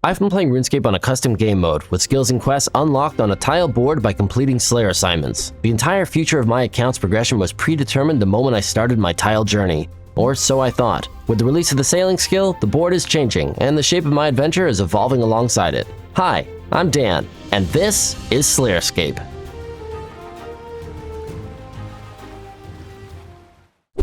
I've been playing RuneScape on a custom game mode, with skills and quests unlocked on a tile board by completing Slayer assignments. The entire future of my account's progression was predetermined the moment I started my tile journey. Or so I thought. With the release of the sailing skill, the board is changing, and the shape of my adventure is evolving alongside it. Hi, I'm Dan, and this is SlayerScape.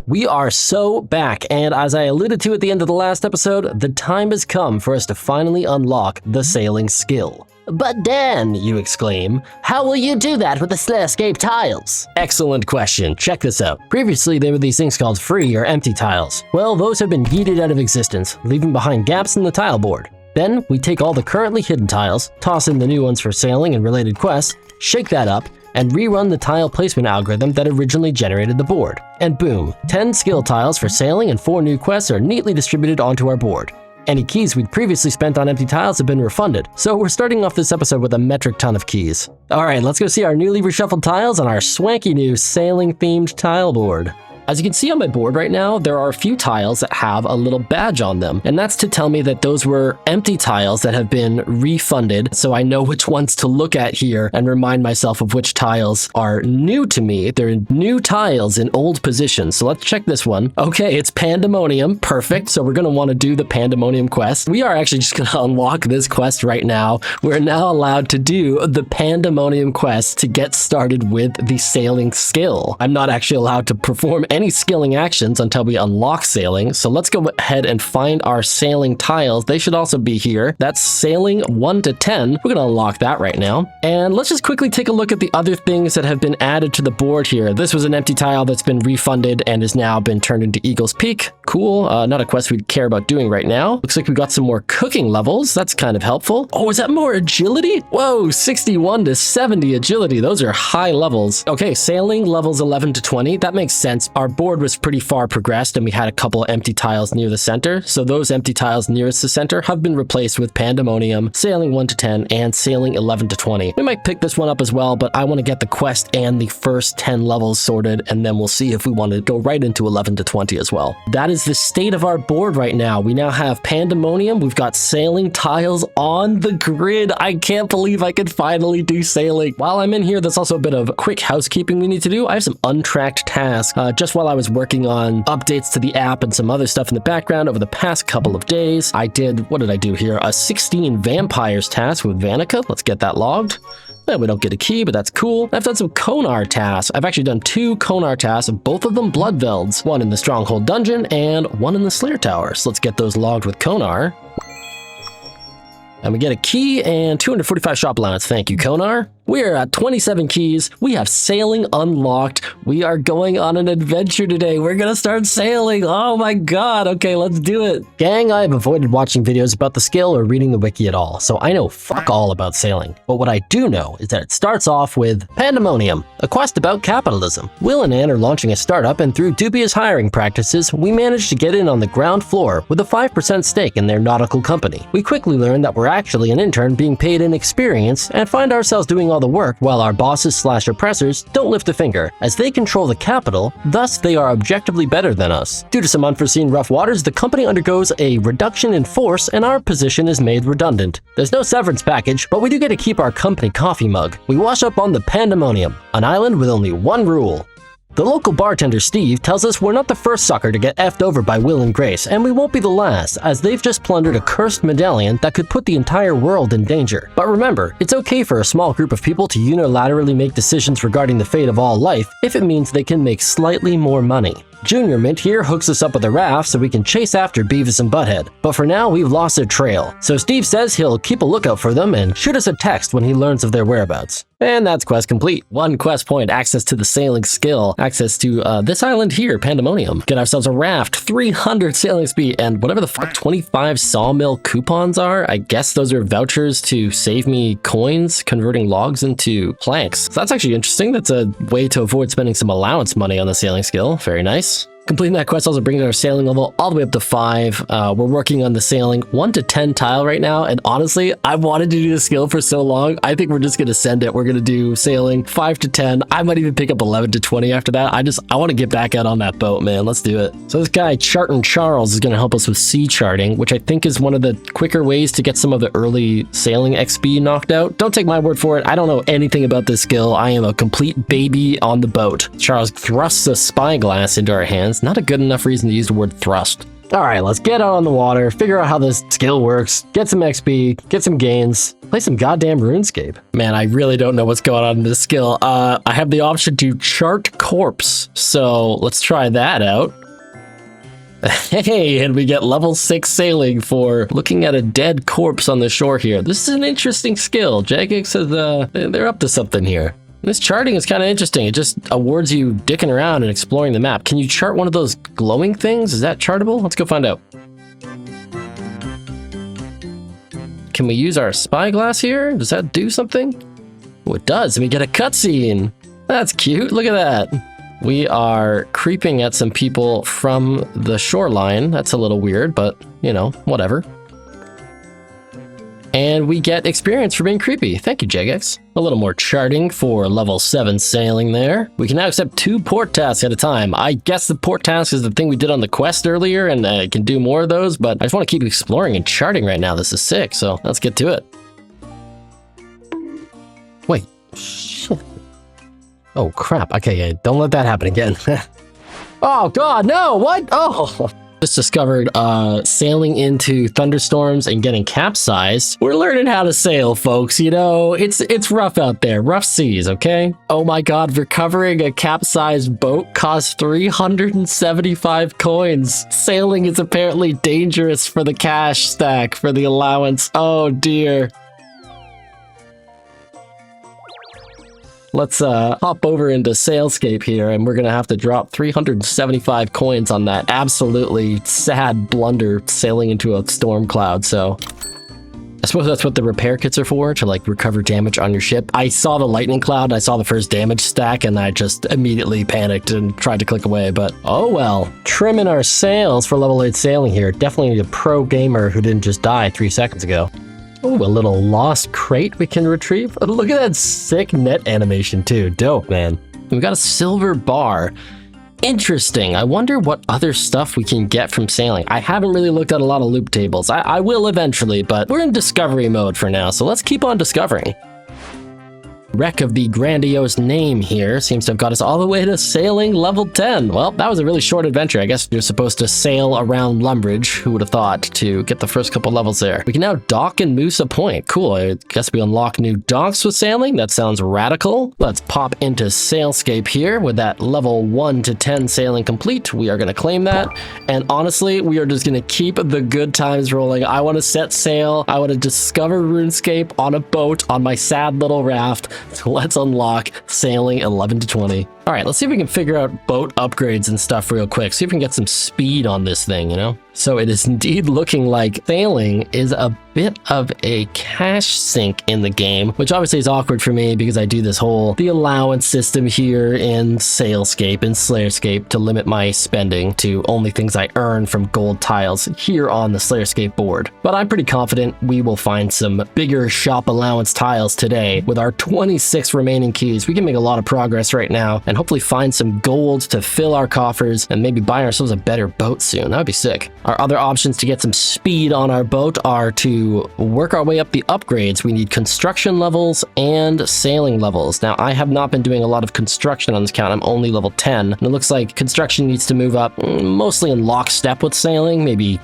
We are so back, and as I alluded to at the end of the last episode, the time has come for us to finally unlock the sailing skill. But Dan, you exclaim, how will you do that with the SlayerScape tiles? Excellent question, check this out. Previously, there were these things called free or empty tiles. Well, those have been yeeted out of existence, leaving behind gaps in the tile board. Then, we take all the currently hidden tiles, toss in the new ones for sailing and related quests, shake that up, and rerun the tile placement algorithm that originally generated the board. And boom, 10 skill tiles for sailing and 4 new quests are neatly distributed onto our board. Any keys we'd previously spent on empty tiles have been refunded, so we're starting off this episode with a metric ton of keys. Alright, let's go see our newly reshuffled tiles on our swanky new sailing-themed tile board. As you can see on my board right now, there are a few tiles that have a little badge on them, and that's to tell me that those were empty tiles that have been refunded, so I know which ones to look at here and remind myself of which tiles are new to me. They're new tiles in old positions, so let's check this one. Okay, it's Pandemonium, perfect, so we're going to want to do the Pandemonium quest. We are actually just going to unlock this quest right now. We're now allowed to do the Pandemonium quest to get started with the sailing skill. I'm not actually allowed to perform any skilling actions until we unlock sailing, so let's go ahead and find our sailing tiles. They should also be here. That's sailing 1 to 10. We're gonna unlock that right now. And let's just quickly take a look at the other things that have been added to the board here. This was an empty tile that's been refunded and has now been turned into Eagle's Peak. Cool, not a quest we'd care about doing right now. Looks like we got some more cooking levels. That's kind of helpful. Oh, is that more agility? Whoa, 61 to 70 agility. Those are high levels. Okay, sailing levels 11 to 20. That makes sense. Our board was pretty far progressed and we had a couple of empty tiles near the center. So those empty tiles nearest the center have been replaced with Pandemonium, sailing 1 to 10, and sailing 11 to 20. We might pick this one up as well, but I want to get the quest and the first 10 levels sorted, and then we'll see if we want to go right into 11 to 20 as well. That is the state of our board right now. We now have Pandemonium. We've got sailing tiles on the grid. I can't believe I could finally do sailing. While I'm in here, there's also a bit of quick housekeeping we need to do. I have some untracked tasks. Just while I was working on updates to the app and some other stuff in the background over the past couple of days, I did, what did I do here? A 16 vampires task with Vanica. Let's get that logged. We don't get a key, but that's cool. I've done some Konar tasks. I've actually done 2 Konar tasks, both of them Bloodvelds. One in the Stronghold Dungeon and one in the Slayer Tower. So let's get those logged with Konar. And we get a key and 245 shop allowance. Thank you, Konar. We're at 27 keys. We have sailing unlocked. We are going on an adventure today. We're gonna start sailing. Oh my god. Okay, let's do it. Gang, I have avoided watching videos about the skill or reading the wiki at all, so I know fuck all about sailing. But what I do know is that it starts off with Pandemonium, a quest about capitalism. Will and Ann are launching a startup, and through dubious hiring practices, we managed to get in on the ground floor with a 5% stake in their nautical company. We quickly learn that we're actually an intern being paid in experience and find ourselves doing all the work while our bosses / oppressors don't lift a finger, as they control the capital, thus they are objectively better than us. Due to some unforeseen rough waters, the company undergoes a reduction in force and our position is made redundant. There's no severance package, but we do get to keep our company coffee mug. We wash up on the Pandemonium, an island with only one rule. The local bartender Steve tells us we're not the first sucker to get effed over by Will and Grace, and we won't be the last, as they've just plundered a cursed medallion that could put the entire world in danger. But remember, it's okay for a small group of people to unilaterally make decisions regarding the fate of all life if it means they can make slightly more money. Junior Mint here hooks us up with a raft so we can chase after Beavis and Butthead, but for now we've lost their trail. So Steve says he'll keep a lookout for them and shoot us a text when he learns of their whereabouts. And that's quest complete. 1 quest point, access to the sailing skill, access to this island here, Pandemonium. Get ourselves a raft, 300 sailing speed, and whatever the fuck 25 sawmill coupons are. I guess those are vouchers to save me coins, converting logs into planks. So that's actually interesting. That's a way to avoid spending some allowance money on the sailing skill. Very nice. Completing that quest also brings our sailing level all the way up to 5. We're working on the sailing 1 to 10 tile right now, and honestly, I've wanted to do this skill for so long. I think we're just gonna send it. We're gonna do sailing 5 to 10. I might even pick up 11 to 20 after that. I want to get back out on that boat, man. Let's do it. So this guy Charting Charles is gonna help us with sea charting, which I think is one of the quicker ways to get some of the early sailing XP knocked out. Don't take my word for it. I don't know anything about this skill. I am a complete baby on the boat. Charles thrusts a spyglass into our hands. Not a good enough reason to use the word thrust. All right, let's get out on the water, figure out how this skill works, get some XP, get some gains, play some goddamn RuneScape. Man, I really don't know what's going on in this skill. I have the option to chart corpse, so let's try that out. Hey, and we get level 6 sailing for looking at a dead corpse on the shore here. This is an interesting skill. Jagex says they're up to something here. This charting is kind of interesting. It just awards you dicking around and exploring the map. Can you chart one of those glowing things? Is that chartable? Let's go find out. Can we use our spyglass here? Does that do something? Oh, it does. And we get a cutscene. That's cute. Look at that. We are creeping at some people from the shoreline. That's a little weird, but you know, whatever. And we get experience for being creepy. Thank you, Jagex. A little more charting for level 7 sailing there. We can now accept 2 port tasks at a time. I guess the port task is the thing we did on the quest earlier, and I can do more of those, but I just want to keep exploring and charting right now. This is sick, so let's get to it. Wait, shit. Oh, crap. Okay, yeah, don't let that happen again. Oh, God, no, what? Oh. Just discovered sailing into thunderstorms and getting capsized. We're learning how to sail, folks. You know, it's rough out there, rough seas, okay? Oh my God, recovering a capsized boat costs 375 coins. Sailing is apparently dangerous for the cash stack, for the allowance. Oh dear. Let's hop over into SlayerScape here, and we're gonna have to drop 375 coins on that absolutely sad blunder sailing into a storm cloud. So I suppose that's what the repair kits are for, to like recover damage on your ship. I saw the lightning cloud, I saw the first damage stack, and I just immediately panicked and tried to click away, but oh well. Trimming our sails for level 8 sailing here. Definitely a pro gamer who didn't just die 3 seconds ago. Oh, a little lost crate we can retrieve. Look at that sick net animation too. Dope, man. We got a silver bar. Interesting. I wonder what other stuff we can get from sailing. I haven't really looked at a lot of loop tables. I will eventually, but we're in discovery mode for now, so let's keep on discovering. Wreck of the grandiose name here seems to have got us all the way to sailing level 10. Well, that was a really short adventure. I guess you're supposed to sail around Lumbridge, who would have thought, to get the first couple levels there. We can now dock in Moosa Point. Cool, I guess we unlock new docks with sailing. That sounds radical. Let's pop into SlayerScape here with that level 1 to 10 sailing complete. We are going to claim that. And honestly, we are just going to keep the good times rolling. I want to set sail. I want to discover RuneScape on a boat on my sad little raft. So let's unlock sailing 11 to 20. All right, let's see if we can figure out boat upgrades and stuff real quick. See if we can get some speed on this thing, you know? So it is indeed looking like sailing is a bit of a cash sink in the game, which obviously is awkward for me because I do this the allowance system here in SlayerScape and SlayerScape to limit my spending to only things I earn from gold tiles here on the SlayerScape board. But I'm pretty confident we will find some bigger shop allowance tiles today. With our 26 remaining keys, we can make a lot of progress right now and hopefully find some gold to fill our coffers and maybe buy ourselves a better boat soon. That would be sick. Our other options to get some speed on our boat are to work our way up the upgrades. We need construction levels and sailing levels. Now, I have not been doing a lot of construction on this count. I'm only level 10. And it looks like construction needs to move up mostly in lockstep with sailing, maybe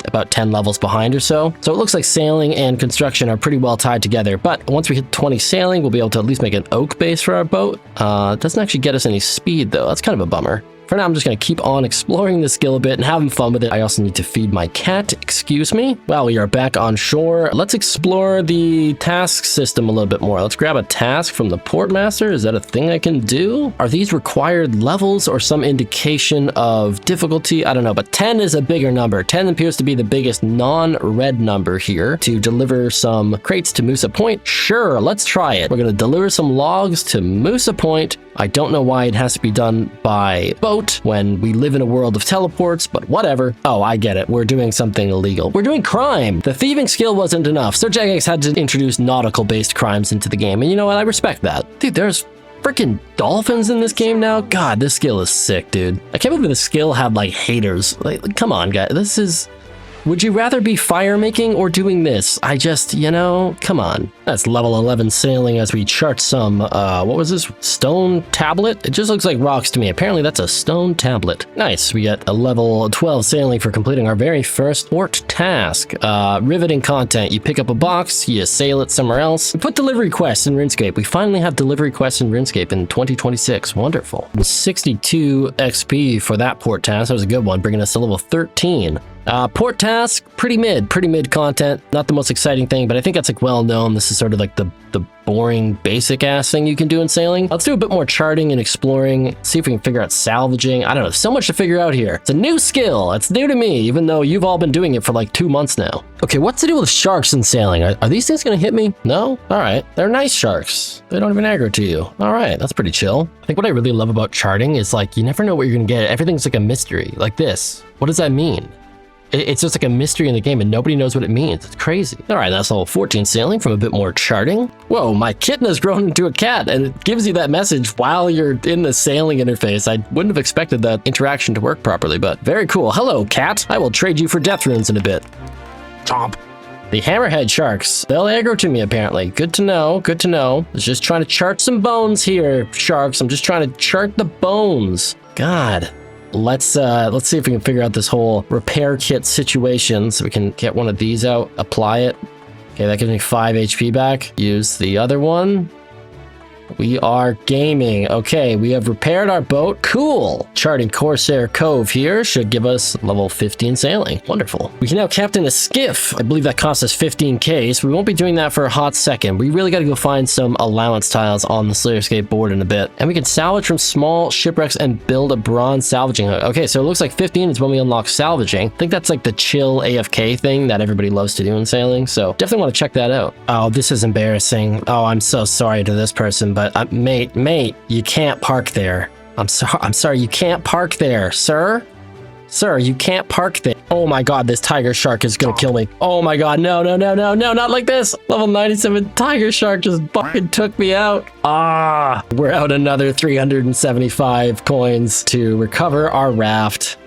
about 10 levels behind or so. So it looks like sailing and construction are pretty well tied together, but once we hit 20 sailing, we'll be able to at least make an oak base for our boat. It doesn't actually get us any speed though. That's kind of a bummer. For now, I'm just going to keep on exploring the skill a bit and having fun with it. I also need to feed my cat, excuse me. Well, we are back on shore. Let's explore the task system a little bit more. Let's grab a task from the portmaster. Is that a thing I can do? Are these required levels or some indication of difficulty? I don't know, but 10 is a bigger number. 10 appears to be the biggest non-red number here. To deliver some crates to Moosa Point? Sure, let's try it. We're going to deliver some logs to Moosa Point. I don't know why it has to be done by boat. boat when we live in a world of teleports, but whatever. Oh, I get it. We're doing something illegal. We're doing crime. The thieving skill wasn't enough, so Jagex had to introduce nautical-based crimes into the game, and you know what? I respect that. Dude, there's freaking dolphins in this game now? God, this skill is sick, dude. I can't believe this skill had, like, haters. Like, come on, guys. This is... Would you rather be fire making or doing this? I just, you know, come on. That's level 11 sailing as we chart some, what was this? Stone tablet? It just looks like rocks to me. Apparently that's a stone tablet. Nice, we get a level 12 sailing for completing our very first port task. Riveting content. You pick up a box, you sail it somewhere else. We put delivery quests in RuneScape. We finally have delivery quests in RuneScape in 2026. Wonderful. 62 XP for that port task. That was a good one, bringing us to level 13. Port task, pretty mid content. Not the most exciting thing, but I think that's like well known. This is sort of like the boring basic ass thing you can do in sailing. Let's do a bit more charting and exploring, see if we can figure out salvaging. I don't know, so much to figure out here. It's a new skill. It's new to me, even though you've all been doing it for like 2 months now. Okay, what's to do with sharks in sailing? Are these things gonna hit me? No? All right, they're nice sharks. They don't even aggro to you. All right, that's pretty chill. I think what I really love about charting is like, you never know what you're gonna get. Everything's like a mystery, like this. What does that mean? It's just like a mystery in the game and nobody knows what it means. It's crazy. All right, that's level 14 sailing from a bit more charting. Whoa, my kitten has grown into a cat and it gives you that message while you're in the sailing interface. I wouldn't have expected that interaction to work properly, but very cool. Hello, cat. I will trade you for death runes in a bit. Chomp. The hammerhead sharks. They'll aggro to me, apparently. Good to know, good to know. I was just trying to chart some bones here, sharks. I'm just trying to chart the bones. God. Let's see if we can figure out this whole repair kit situation. So we can get one of these out, apply it. Okay, that gives me 5 HP back. Use the other one. We are gaming. Okay, we have repaired our boat. Cool. Charting Corsair Cove here should give us level 15 sailing. Wonderful. We can now captain a skiff. I believe that costs us 15k, so we won't be doing that for a hot second. We really got to go find some allowance tiles on the SlayerScape board in a bit. And we can salvage from small shipwrecks and build a bronze salvaging hook. Okay, so it looks like 15 is when we unlock salvaging. I think that's like the chill AFK thing that everybody loves to do in sailing, so definitely want to check that out. Oh, this is embarrassing. Oh, I'm so sorry to this person, but mate, you can't park there. I'm sorry, you can't park there, sir. Sir, you can't park there. Oh my god, this tiger shark is gonna kill me. Oh my god, no, not like this. Level 97 tiger shark just fucking took me out. Ah, we're out another 375 coins to recover our raft.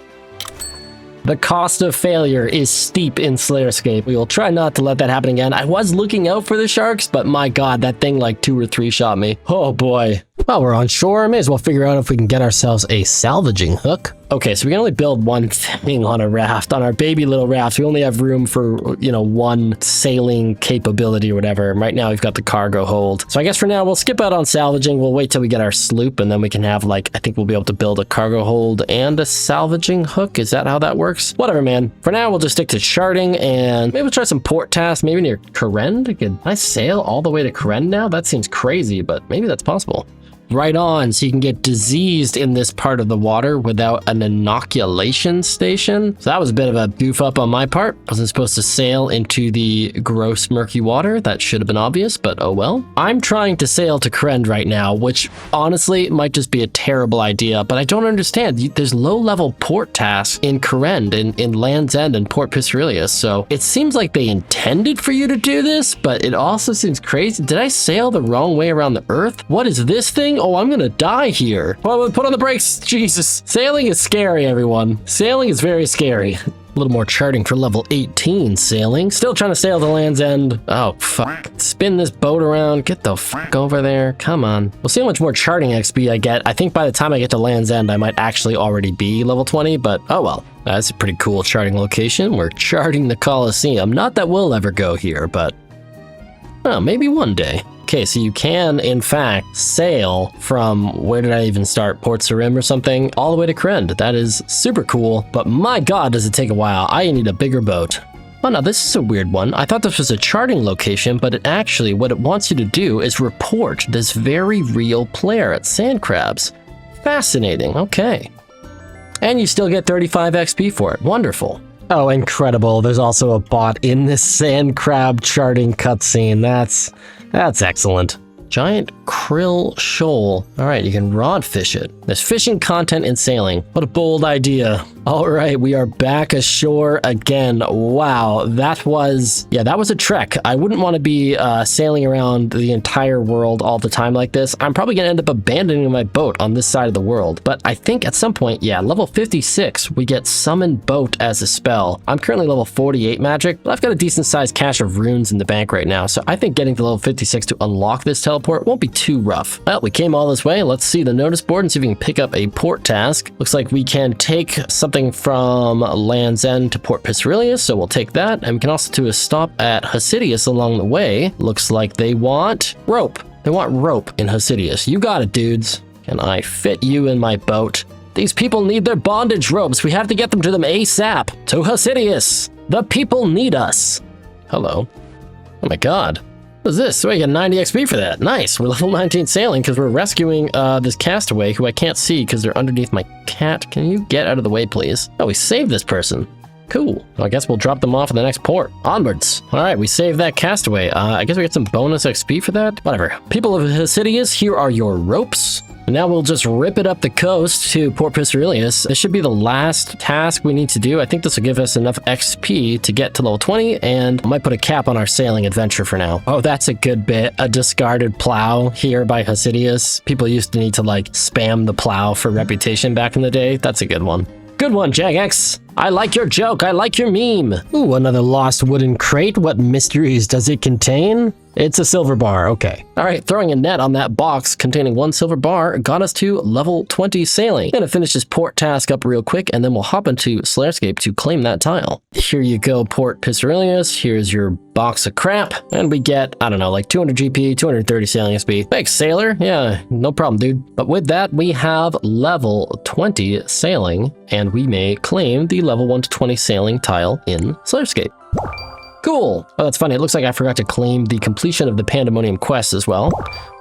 The cost of failure is steep in SlayerScape. We will try not to let that happen again. I was looking out for the sharks, but my god, that thing like 2 or 3 shot me. Oh boy. Well, we're on shore. May as well figure out if we can get ourselves a salvaging hook. Okay, so we can only build one thing on a raft, on our baby little raft. We only have room for, you know, one sailing capability or whatever. And right now we've got the cargo hold. So I guess for now we'll skip out on salvaging. We'll wait till we get our sloop and then we can have like, I think we'll be able to build a cargo hold and a salvaging hook. Is that how that works? Whatever, man. For now we'll just stick to charting and maybe we'll try some port tasks, maybe near Konar. Can I sail all the way to Konar now? That seems crazy, but maybe that's possible. Right on, so you can get diseased in this part of the water without an inoculation station. So that was a bit of a goof up on my part. I wasn't supposed to sail into the gross murky water. That should have been obvious, but oh well. I'm trying to sail to Konar right now, which honestly might just be a terrible idea, but I don't understand. There's low-level port tasks in Konar, in Land's End and Port Piscarius, so it seems like they intended for you to do this, but it also seems crazy. Did I sail the wrong way around the Earth? What is this thing? Oh, I'm gonna die here. Well, put on the brakes. Jesus. Sailing is scary, everyone. Sailing is very scary. A little more charting for level 18 sailing. Still trying to sail to Land's End. Oh, fuck. Spin this boat around. Get the fuck over there. Come on. We'll see how much more charting XP I get. I think by the time I get to Land's End, I might actually already be level 20, but oh well. That's a pretty cool charting location. We're charting the Colosseum. Not that we'll ever go here, but well, maybe one day. Okay, so you can, in fact, sail from, where did I even start? Port Sarim or something, all the way to Konar. That is super cool, but my god, does it take a while. I need a bigger boat. Oh, now this is a weird one. I thought this was a charting location, but it actually, what it wants you to do is report this very real player at Sand Crabs. Fascinating, okay. And you still get 35 XP for it. Wonderful. Oh, incredible. There's also a bot in this sand crab charting cutscene. That's excellent. Giant krill shoal. All right, you can rod fish it. There's fishing content in sailing. What a bold idea. All right, we are back ashore again. Wow, that was a trek. I wouldn't want to be sailing around the entire world all the time like this. I'm probably going to end up abandoning my boat on this side of the world. But I think at some point, yeah, level 56, we get Summon Boat as a spell. I'm currently level 48 magic, but I've got a decent sized cache of runes in the bank right now. So I think getting to level 56 to unlock this teleport won't be too rough. Well, we came all this way. Let's see the notice board and see if we can pick up a port task. Looks like we can take something from Land's End to Port Pisrelius, so we'll take that. And we can also do a stop at Hasidius along the way. Looks like they want rope. They want rope in Hasidius. You got it, dudes. Can I fit you in my boat? These people need their bondage ropes. We have to get them to them ASAP. To Hasidius. The people need us. Hello. Oh my god. What is this? So I get 90 XP for that. Nice. We're level 19 sailing because we're rescuing this castaway who I can't see because they're underneath my cat. Can you get out of the way, please? Oh, we saved this person. Cool. Well, I guess we'll drop them off at the next port. Onwards. All right, we saved that castaway. I guess we get some bonus XP for that. Whatever. People of Hasidius, here are your ropes. And now we'll just rip it up the coast to Port Pisrelius. This should be the last task we need to do. I think this will give us enough XP to get to level 20, and I might put a cap on our sailing adventure for now. Oh, that's a good bit. A discarded plow here by Hasidius. People used to need to like spam the plow for reputation back in the day. That's a good one. Good one, Jagex. I like your joke. I like your meme. Ooh, another lost wooden crate. What mysteries does it contain? It's a silver bar. Okay. All right, throwing a net on that box containing 1 silver bar got us to level 20 sailing. Gonna finish this port task up real quick, and then we'll hop into SlayerScape to claim that tile. Here you go, Port Pisrelius. Here's your box of crap, and we get, I don't know, like 200 GP, 230 sailing SP. Thanks, sailor. Yeah, no problem, dude. But with that, we have level 20 sailing, and we may claim the level 1 to 20 sailing tile in SlayerScape. Cool. Oh, that's funny. It looks like I forgot to claim the completion of the Pandemonium quest as well.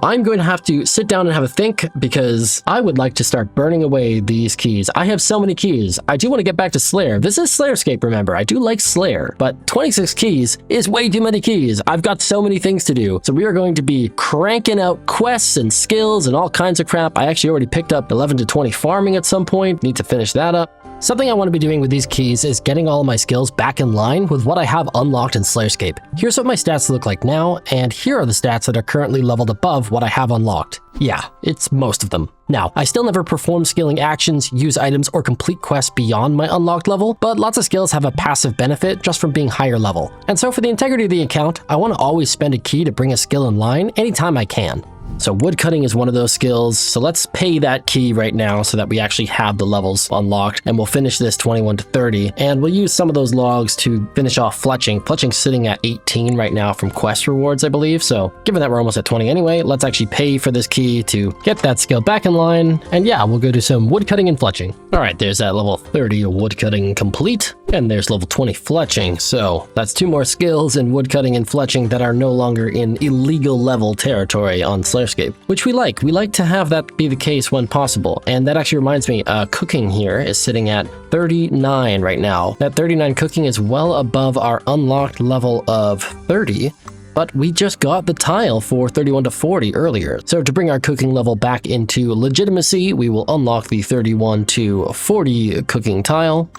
I'm going to have to sit down and have a think because I would like to start burning away these keys. I have so many keys. I do want to get back to Slayer. This is SlayerScape, remember. I do like Slayer, but 26 keys is way too many keys. I've got so many things to do. So we are going to be cranking out quests and skills and all kinds of crap. I actually already picked up 11 to 20 farming at some point. Need to finish that up. Something I want to be doing with these keys is getting all of my skills back in line with what I have unlocked in SlayerScape. Here's what my stats look like now, and here are the stats that are currently leveled above what I have unlocked. Yeah, it's most of them. Now, I still never perform scaling actions, use items, or complete quests beyond my unlocked level, but lots of skills have a passive benefit just from being higher level. And so for the integrity of the account, I want to always spend a key to bring a skill in line anytime I can. So woodcutting is one of those skills, so let's pay that key right now so that we actually have the levels unlocked, and we'll finish this 21 to 30, and we'll use some of those logs to finish off fletching. Fletching's sitting at 18 right now from quest rewards, I believe, so given that we're almost at 20 anyway, let's actually pay for this key to get that skill back in line, and yeah, we'll go do some woodcutting and fletching. All right, there's that level 30 woodcutting complete, and there's level 20 fletching, so that's 2 more skills in woodcutting and fletching that are no longer in illegal level territory on SlayerScape, which we like. We like to have that be the case when possible. And that actually reminds me, cooking here is sitting at 39 right now. That 39 cooking is well above our unlocked level of 30, but we just got the tile for 31 to 40 earlier. So to bring our cooking level back into legitimacy, we will unlock the 31 to 40 cooking tile.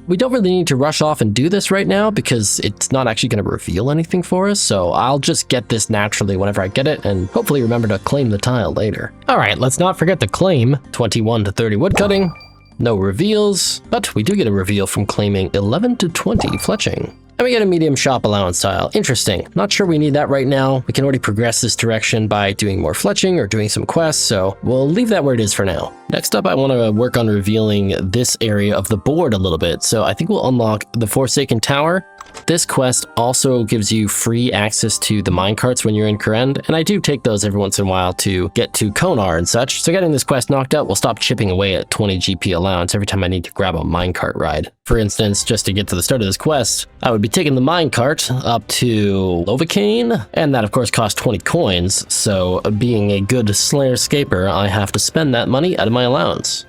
We don't really need to rush off and do this right now because it's not actually going to reveal anything for us, so I'll just get this naturally whenever I get it and hopefully remember to claim the tile later. All right, let's not forget to claim 21 to 30 woodcutting. No reveals, but we do get a reveal from claiming 11 to 20 fletching. And we get a medium shop allowance tile. Interesting. Not sure we need that right now. We can already progress this direction by doing more fletching or doing some quests, so we'll leave that where it is for now. Next up, I want to work on revealing this area of the board a little bit, so I think we'll unlock the Forsaken Tower. This quest also gives you free access to the minecarts when you're in Konar, and I do take those every once in a while to get to Konar and such. So getting this quest knocked out will stop chipping away at 20 GP allowance every time I need to grab a minecart ride. For instance, just to get to the start of this quest, I would be taking the minecart up to Lovacane, and that of course costs 20 coins, so being a good SlayerScaper, I have to spend that money out of my allowance.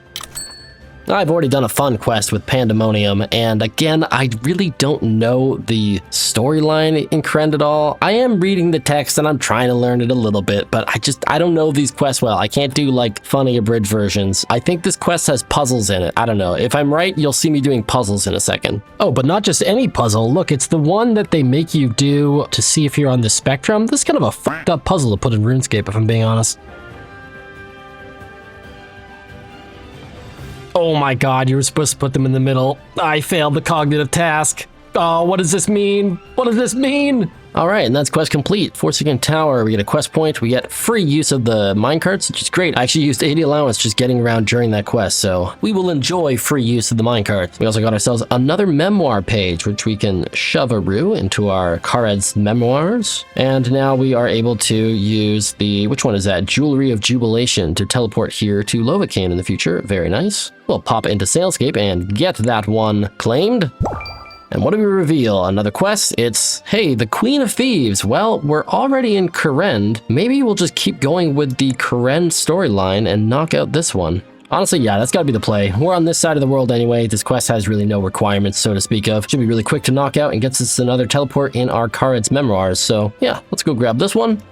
I've already done a fun quest with Pandemonium, and again, I really don't know the storyline in Krend at all. I am reading the text and I'm trying to learn it a little bit, but I don't know these quests well. I can't do like funny abridged versions. I think this quest has puzzles in it. I don't know. If I'm right, you'll see me doing puzzles in a second. Oh, but not just any puzzle. Look, it's the one that they make you do to see if you're on the spectrum. This is kind of a fucked up puzzle to put in RuneScape, if I'm being honest. Oh my god, you were supposed to put them in the middle. I failed the cognitive task. Oh, what does this mean? What does this mean? All right, and that's quest complete. Forsaken Tower, we get a quest point. We get free use of the minecarts, which is great. I actually used 80 allowance just getting around during that quest, so we will enjoy free use of the minecarts. We also got ourselves another memoir page, which we can shove a rue into our Khared's memoirs. And now we are able to use the, which one is that? Jewelry of Jubilation to teleport here to Lovacaine in the future. Very nice. We'll pop into SlayerScape and get that one claimed. And what do we reveal? Another quest? It's, hey, the Queen of Thieves. Well, we're already in Konar. Maybe we'll just keep going with the Konar storyline and knock out this one. Honestly, yeah, that's gotta be the play. We're on this side of the world anyway. This quest has really no requirements, so to speak of. Should be really quick to knock out and gets us another teleport in our Khared's memoirs. So yeah, let's go grab this one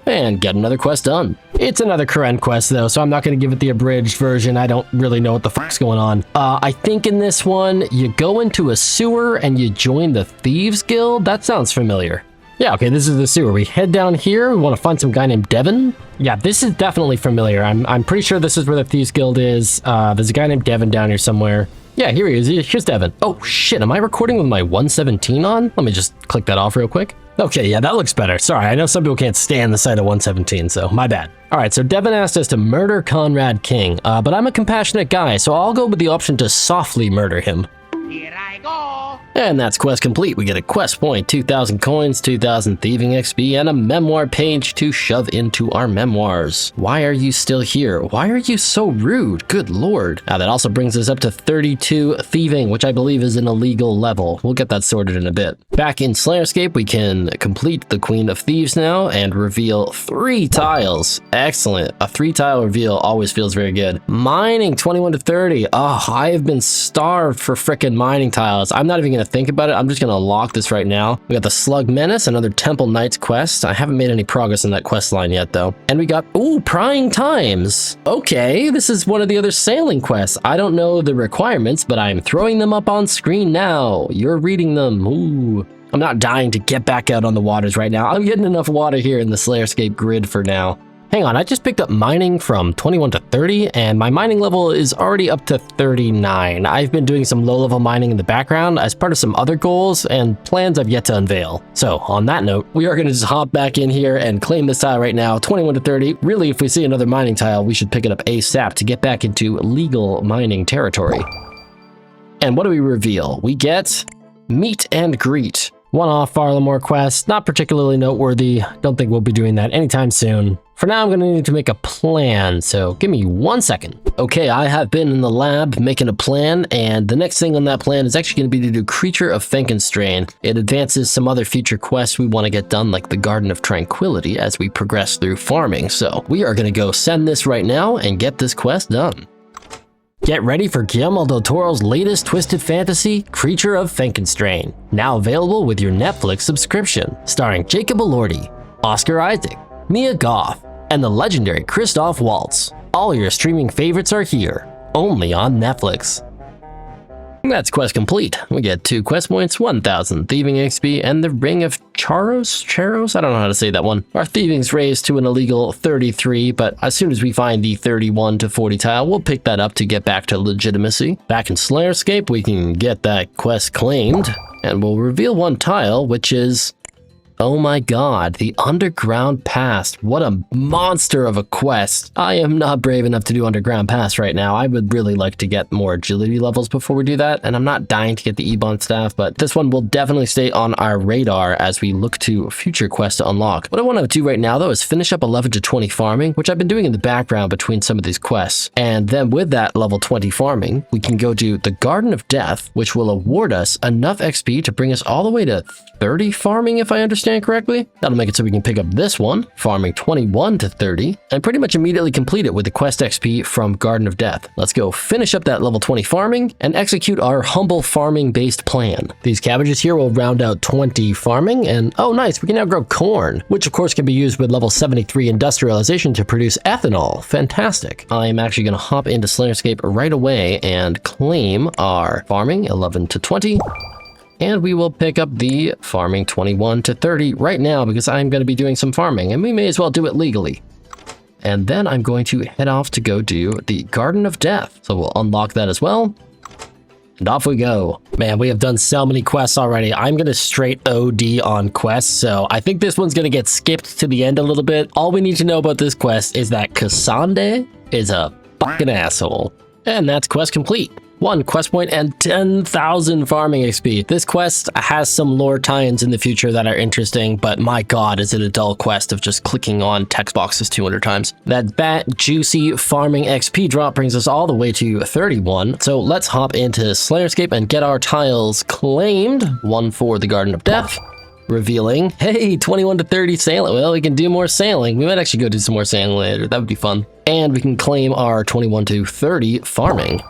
and get another quest done. It's another Konar quest though, so I'm not going to give it the abridged version. I don't really know what the fuck's going on. I think in this one, you go into a sewer and you join the Thieves Guild. That sounds familiar. Yeah, okay, this is the sewer. We head down here. We want to find some guy named Devin. Yeah, this is definitely familiar. I'm pretty sure this is where the Thieves Guild is. There's a guy named Devin down here somewhere. Yeah, here he is. Here's Devin. Oh shit, am I recording with my 117 on? Let me just click that off real quick. Okay, yeah, that looks better. Sorry, I know some people can't stand the sight of 117, so my bad. All right, so Devin asked us to murder Conrad King, but I'm a compassionate guy, so I'll go with the option to softly murder him. Here I go. And that's quest complete. We get a quest point, 2,000 coins, 2,000 thieving XP, and a memoir page to shove into our memoirs. Why are you still here? Why are you so rude? Good lord. Now that also brings us up to 32 thieving, which I believe is an illegal level. We'll get that sorted in a bit. Back in SlayerScape, we can complete the Queen of Thieves now and reveal 3 tiles. Excellent. A 3-tile reveal always feels very good. Mining 21 to 30. Oh, I have been starved for frickin' mining tiles. I'm not even gonna think about it. I'm just gonna lock this right now. We got the Slug Menace, another Temple Knights quest. I haven't made any progress in that quest line yet though. And we got, ooh, Prying Times. Okay, this is one of the other sailing quests. I don't know the requirements, but I'm throwing them up on screen now. You're reading them. Ooh. I'm not dying to get back out on the waters right now. I'm getting enough water here in the SlayerScape grid for now. Hang on, I just picked up mining from 21 to 30, and my mining level is already up to 39. I've been doing some low-level mining in the background as part of some other goals and plans I've yet to unveil. So, on that note, we are going to just hop back in here and claim this tile right now, 21 to 30. Really, if we see another mining tile, we should pick it up ASAP to get back into legal mining territory. And what do we reveal? We get Meet and Greet. One-off Farlamore quest, not particularly noteworthy. Don't think we'll be doing that anytime soon. For now, I'm gonna need to make a plan, so give me 1 second. Okay, I have been in the lab making a plan, and the next thing on that plan is actually gonna be to do Creature of Frankenstrain. It advances some other future quests we wanna get done, like the Garden of Tranquility, as we progress through farming. So we are gonna go send this right now and get this quest done. Get ready for Guillermo del Toro's latest twisted fantasy, Creature of Frankenstrain, now available with your Netflix subscription, starring Jacob Elordi, Oscar Isaac, Mia Goth, and the legendary Christoph Waltz. All your streaming favorites are here, only on Netflix. That's quest complete. We get 2 quest points, 1,000 thieving XP, and the Ring of Charos? I don't know how to say that one. Our thieving's raised to an illegal 33, but as soon as we find the 31 to 40 tile, we'll pick that up to get back to legitimacy. Back in SlayerScape, we can get that quest claimed, and we'll reveal 1 tile, which is, oh my god, the Underground Pass. What a monster of a quest. I am not brave enough to do Underground Pass right now. I would really like to get more agility levels before we do that, and I'm not dying to get the Ebon staff, but this one will definitely stay on our radar as we look to future quests to unlock. What I want to do right now though is finish up 11 to 20 farming, which I've been doing in the background between some of these quests. And then with that level 20 farming, we can go to the Garden of Death, which will award us enough XP to bring us all the way to 30 farming, if I understand understand correctly. That'll make it so we can pick up this one, farming 21 to 30, and pretty much immediately complete it with the quest XP from Garden of Death. Let's go finish up that level 20 farming and execute our humble farming-based plan. These cabbages here will round out 20 farming, and oh nice, we can now grow corn, which of course can be used with level 73 industrialization to produce ethanol. Fantastic. I'm actually going to hop into SlayerScape right away and claim our farming 11 to 20. And we will pick up the farming 21 to 30 right now because I'm going to be doing some farming and we may as well do it legally. And then I'm going to head off to go do the Garden of Death. So we'll unlock that as well. And off we go. Man, we have done so many quests already. I'm going to straight OD on quests. So I think this one's going to get skipped to the end a little bit. All we need to know about this quest is that Cassandre is a fucking asshole. And that's quest complete. 1 quest point and 10,000 farming XP. This quest has some lore tie-ins in the future that are interesting, but my god, is it a dull quest of just clicking on text boxes 200 times. That juicy farming XP drop brings us all the way to 31. So let's hop into SlayerScape and get our tiles claimed. 1 for the Garden of Death. Revealing, hey, 21 to 30 sailing. Well, we can do more sailing. We might actually go do some more sailing later. That would be fun. And we can claim our 21 to 30 farming.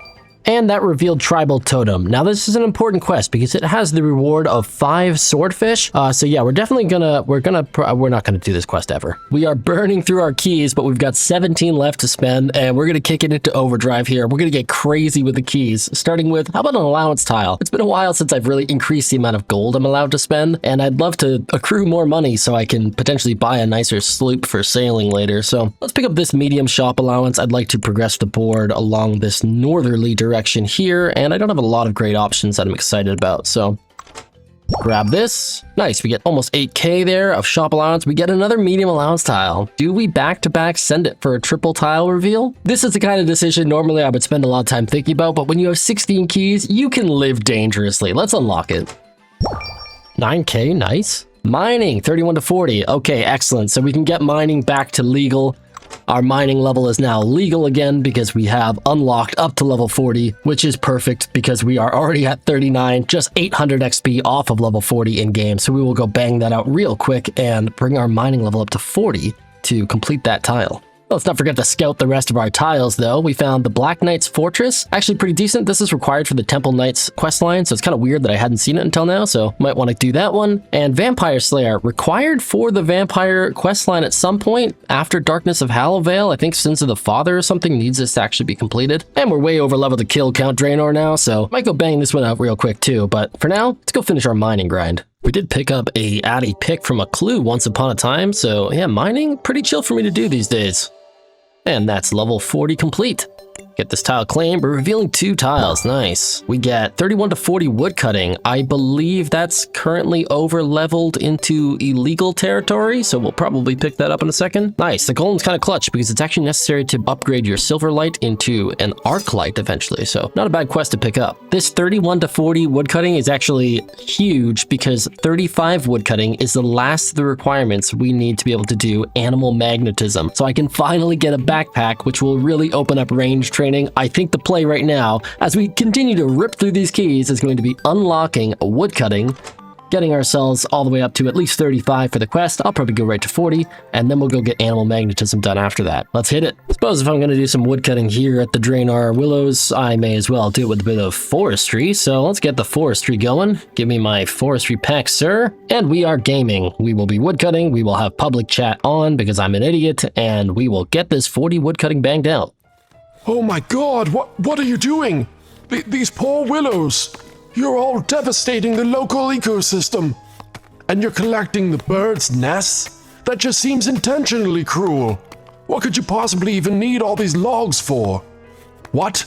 And that revealed Tribal Totem. Now this is an important quest because it has the reward of 5 swordfish. So yeah, we're not gonna do this quest ever. We are burning through our keys, but we've got 17 left to spend and we're gonna kick it into overdrive here. We're gonna get crazy with the keys, starting with, how about an allowance tile? It's been a while since I've really increased the amount of gold I'm allowed to spend, and I'd love to accrue more money so I can potentially buy a nicer sloop for sailing later. So let's pick up this medium shop allowance. I'd like to progress the board along this northerly direction here, and I don't have a lot of great options that I'm excited about, so grab this. Nice, we get almost 8k there of shop allowance. We get another medium allowance tile. Do we back-to-back send it for a triple tile reveal? This is the kind of decision normally I would spend a lot of time thinking about, but when you have 16 keys, you can live dangerously. Let's unlock it. 9k, nice. Mining, 31 to 40. Okay, excellent. So we can get mining back to legal. Our mining level is now legal again because we have unlocked up to level 40, which is perfect because we are already at 39, just 800 XP off of level 40 in game. So we will go bang that out real quick and bring our mining level up to 40 to complete that tile. Let's not forget to scout the rest of our tiles though. We found the Black Knight's Fortress, actually pretty decent. This is required for the Temple Knights questline, so it's kind of weird that I hadn't seen it until now, so might want to do that one. And Vampire Slayer, required for the Vampire questline at some point after Darkness of Hallowvale. I think Sins of the Father or something needs this to actually be completed. And we're way over level to kill Count Draenor now, so might go bang this one out real quick too, but for now, let's go finish our mining grind. We did pick up a Addy pick from a clue once upon a time, so yeah, mining, pretty chill for me to do these days. And that's level 40 complete. Get this tile claimed. We're revealing 2 tiles. Nice. We get 31 to 40 woodcutting. I believe that's currently over leveled into illegal territory, so we'll probably pick that up in a second. Nice. The golem's kind of clutch because it's actually necessary to upgrade your silver light into an arc light eventually, so not a bad quest to pick up. This 31 to 40 woodcutting is actually huge because 35 woodcutting is the last of the requirements we need to be able to do animal magnetism. So I can finally get a backpack, which will really open up range training. I think the play right now, as we continue to rip through these keys, is going to be unlocking woodcutting, getting ourselves all the way up to at least 35 for the quest. I'll probably go right to 40, and then we'll go get animal magnetism done after that. Let's hit it. I suppose if I'm going to do some woodcutting here at the Draenor Willows, I may as well do it with a bit of forestry. So let's get the forestry going. Give me my forestry pack, sir. And we are gaming. We will be woodcutting. We will have public chat on because I'm an idiot, and we will get this 40 woodcutting banged out. Oh my god, what are you doing? These poor willows. You're all devastating the local ecosystem. And you're collecting the birds' nests? That just seems intentionally cruel. What could you possibly even need all these logs for? What?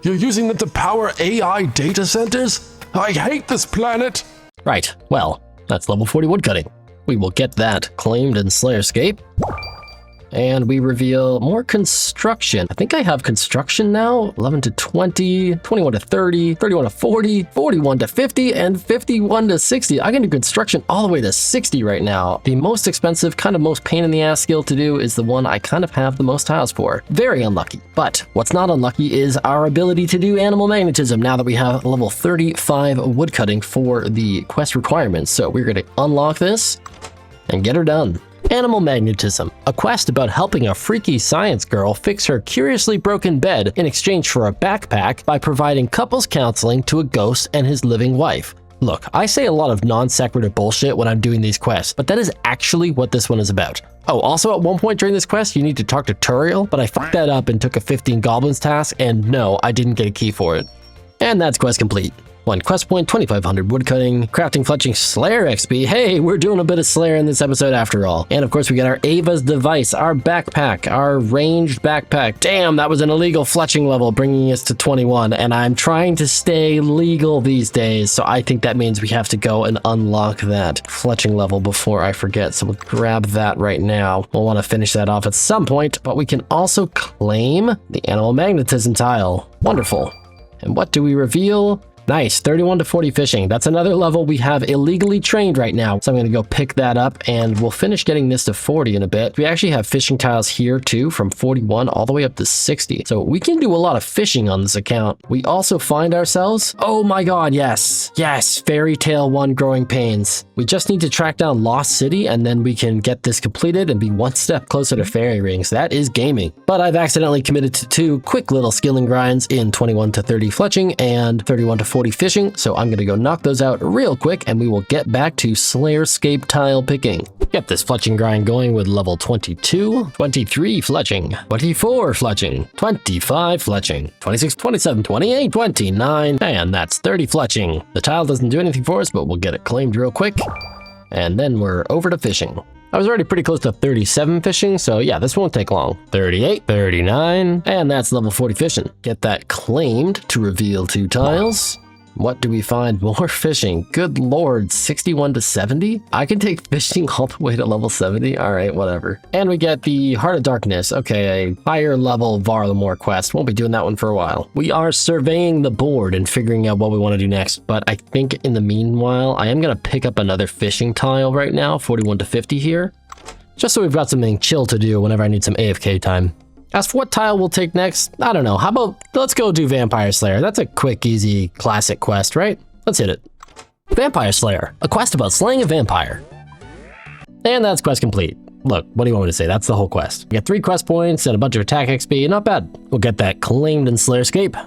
You're using them to power AI data centers? I hate this planet! Right, well, that's level 40 woodcutting. We will get that claimed in SlayerScape. And we reveal more construction. I think I have construction now. 11 to 20, 21 to 30, 31 to 40, 41 to 50, and 51 to 60. I can do construction all the way to 60 right now. The most expensive, kind of most pain in the ass skill to do is the one I kind of have the most tiles for. Very unlucky. But what's not unlucky is our ability to do animal magnetism now that we have level 35 woodcutting for the quest requirements. So we're going to unlock this and get her done. Animal Magnetism, a quest about helping a freaky science girl fix her curiously broken bed in exchange for a backpack by providing couples counseling to a ghost and his living wife. Look, I say a lot of non-sequitur bullshit when I'm doing these quests, but that is actually what this one is about. Oh, also at one point during this quest, you need to talk to Turiel, but I fucked that up and took a 15 goblins task, and no, I didn't get a key for it. And that's quest complete. 1 quest point, 2500 woodcutting, crafting, fletching, Slayer XP. Hey, we're doing a bit of Slayer in this episode after all. And of course, we got our Ava's device, our backpack, our ranged backpack. Damn, that was an illegal fletching level, bringing us to 21. And I'm trying to stay legal these days, so I think that means we have to go and unlock that fletching level before I forget. So we'll grab that right now. We'll want to finish that off at some point, but we can also claim the animal magnetism tile. Wonderful. And what do we reveal? Nice, 31 to 40 fishing. That's another level we have illegally trained right now. So I'm going to go pick that up and we'll finish getting this to 40 in a bit. We actually have fishing tiles here too, from 41 all the way up to 60. So we can do a lot of fishing on this account. We also find ourselves, oh my god, yes, Fairy Tale 1 Growing Pains. We just need to track down Lost City and then we can get this completed and be one step closer to fairy rings. That is gaming. But I've accidentally committed to 2 quick little skilling grinds in 21 to 30 fletching and 31 to 40 fishing, so I'm gonna go knock those out real quick and we will get back to SlayerScape tile picking. Get this fletching grind going with level 22, 23 fletching, 24 fletching, 25 fletching, 26, 27, 28, 29, and that's 30 fletching. The tile doesn't do anything for us, but we'll get it claimed real quick. And then we're over to fishing. I was already pretty close to 37 fishing, so yeah, this won't take long. 38, 39, and that's level 40 fishing. Get that claimed to reveal 2 tiles. What do we find? More fishing. Good lord, 61 to 70? I can take fishing all the way to level 70? Alright, whatever. And we get the Heart of Darkness. Okay, a higher level Varlamore quest. Won't be doing that one for a while. We are surveying the board and figuring out what we want to do next, but I think in the meanwhile, I am going to pick up another fishing tile right now, 41 to 50 here. Just so we've got something chill to do whenever I need some AFK time. As for what tile we'll take next, I don't know. How about, let's go do Vampire Slayer. That's a quick, easy, classic quest, right? Let's hit it. Vampire Slayer, a quest about slaying a vampire. And that's quest complete. Look, what do you want me to say? That's the whole quest. We get 3 quest points and a bunch of attack XP, not bad. We'll get that claimed in SlayerScape.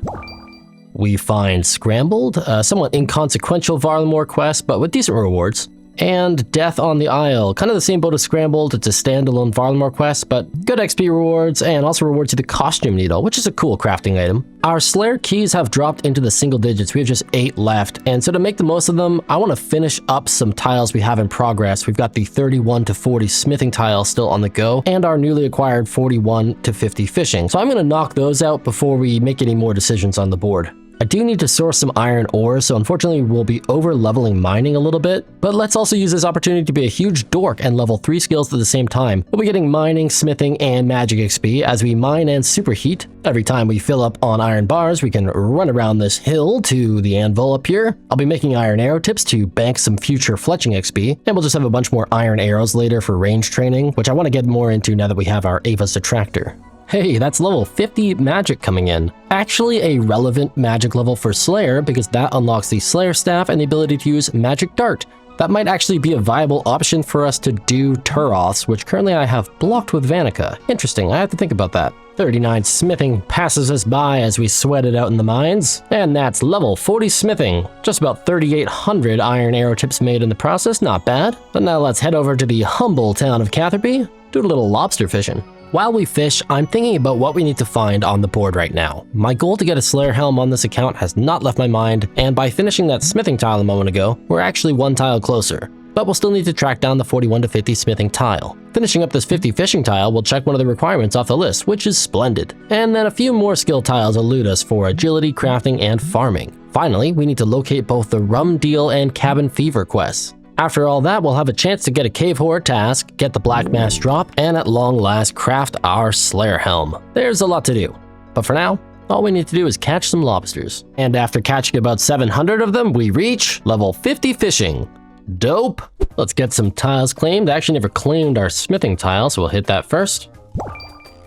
We find Scrambled, a somewhat inconsequential Varlamore quest, but with decent rewards. And Death on the Isle, kind of the same boat as Scrambled. It's a standalone Varlamore quest, but good XP rewards and also rewards to the costume needle, which is a cool crafting item. Our Slayer keys have dropped into the single digits. We have just 8 left, and so to make the most of them, I want to finish up some tiles we have in progress. We've got the 31 to 40 smithing tile still on the go, and our newly acquired 41 to 50 fishing. So I'm going to knock those out before we make any more decisions on the board. I do need to source some iron ore, so unfortunately we'll be over leveling mining a little bit, but let's also use this opportunity to be a huge dork and level 3 skills at the same time. We'll be getting mining, smithing, and magic XP as we mine and superheat. Every time we fill up on iron bars, we can run around this hill to the anvil up here. I'll be making iron arrow tips to bank some future fletching XP, and we'll just have a bunch more iron arrows later for range training, which I want to get more into now that we have our Ava's Detractor. Hey, that's level 50 magic coming in. Actually a relevant magic level for Slayer because that unlocks the Slayer Staff and the ability to use Magic Dart. That might actually be a viable option for us to do Turoths, which currently I have blocked with Vanica. Interesting, I have to think about that. 39 smithing passes us by as we sweat it out in the mines. And that's level 40 smithing. Just about 3,800 iron arrow tips made in the process, not bad. But now let's head over to the humble town of Catherby, do a little lobster fishing. While we fish, I'm thinking about what we need to find on the board right now. My goal to get a Slayer Helm on this account has not left my mind, and by finishing that smithing tile a moment ago, we're actually 1 tile closer. But we'll still need to track down the 41 to 50 smithing tile. Finishing up this 50 fishing tile will check one of the requirements off the list, which is splendid. And then a few more skill tiles elude us for agility, crafting, and farming. Finally, we need to locate both the Rum Deal and Cabin Fever quests. After all that, we'll have a chance to get a cave horror task, get the black mass drop, and at long last craft our Slayer helm. There's a lot to do. But for now, all we need to do is catch some lobsters. And after catching about 700 of them, we reach level 50 fishing. Dope. Let's get some tiles claimed. I actually never claimed our smithing tile, so we'll hit that first.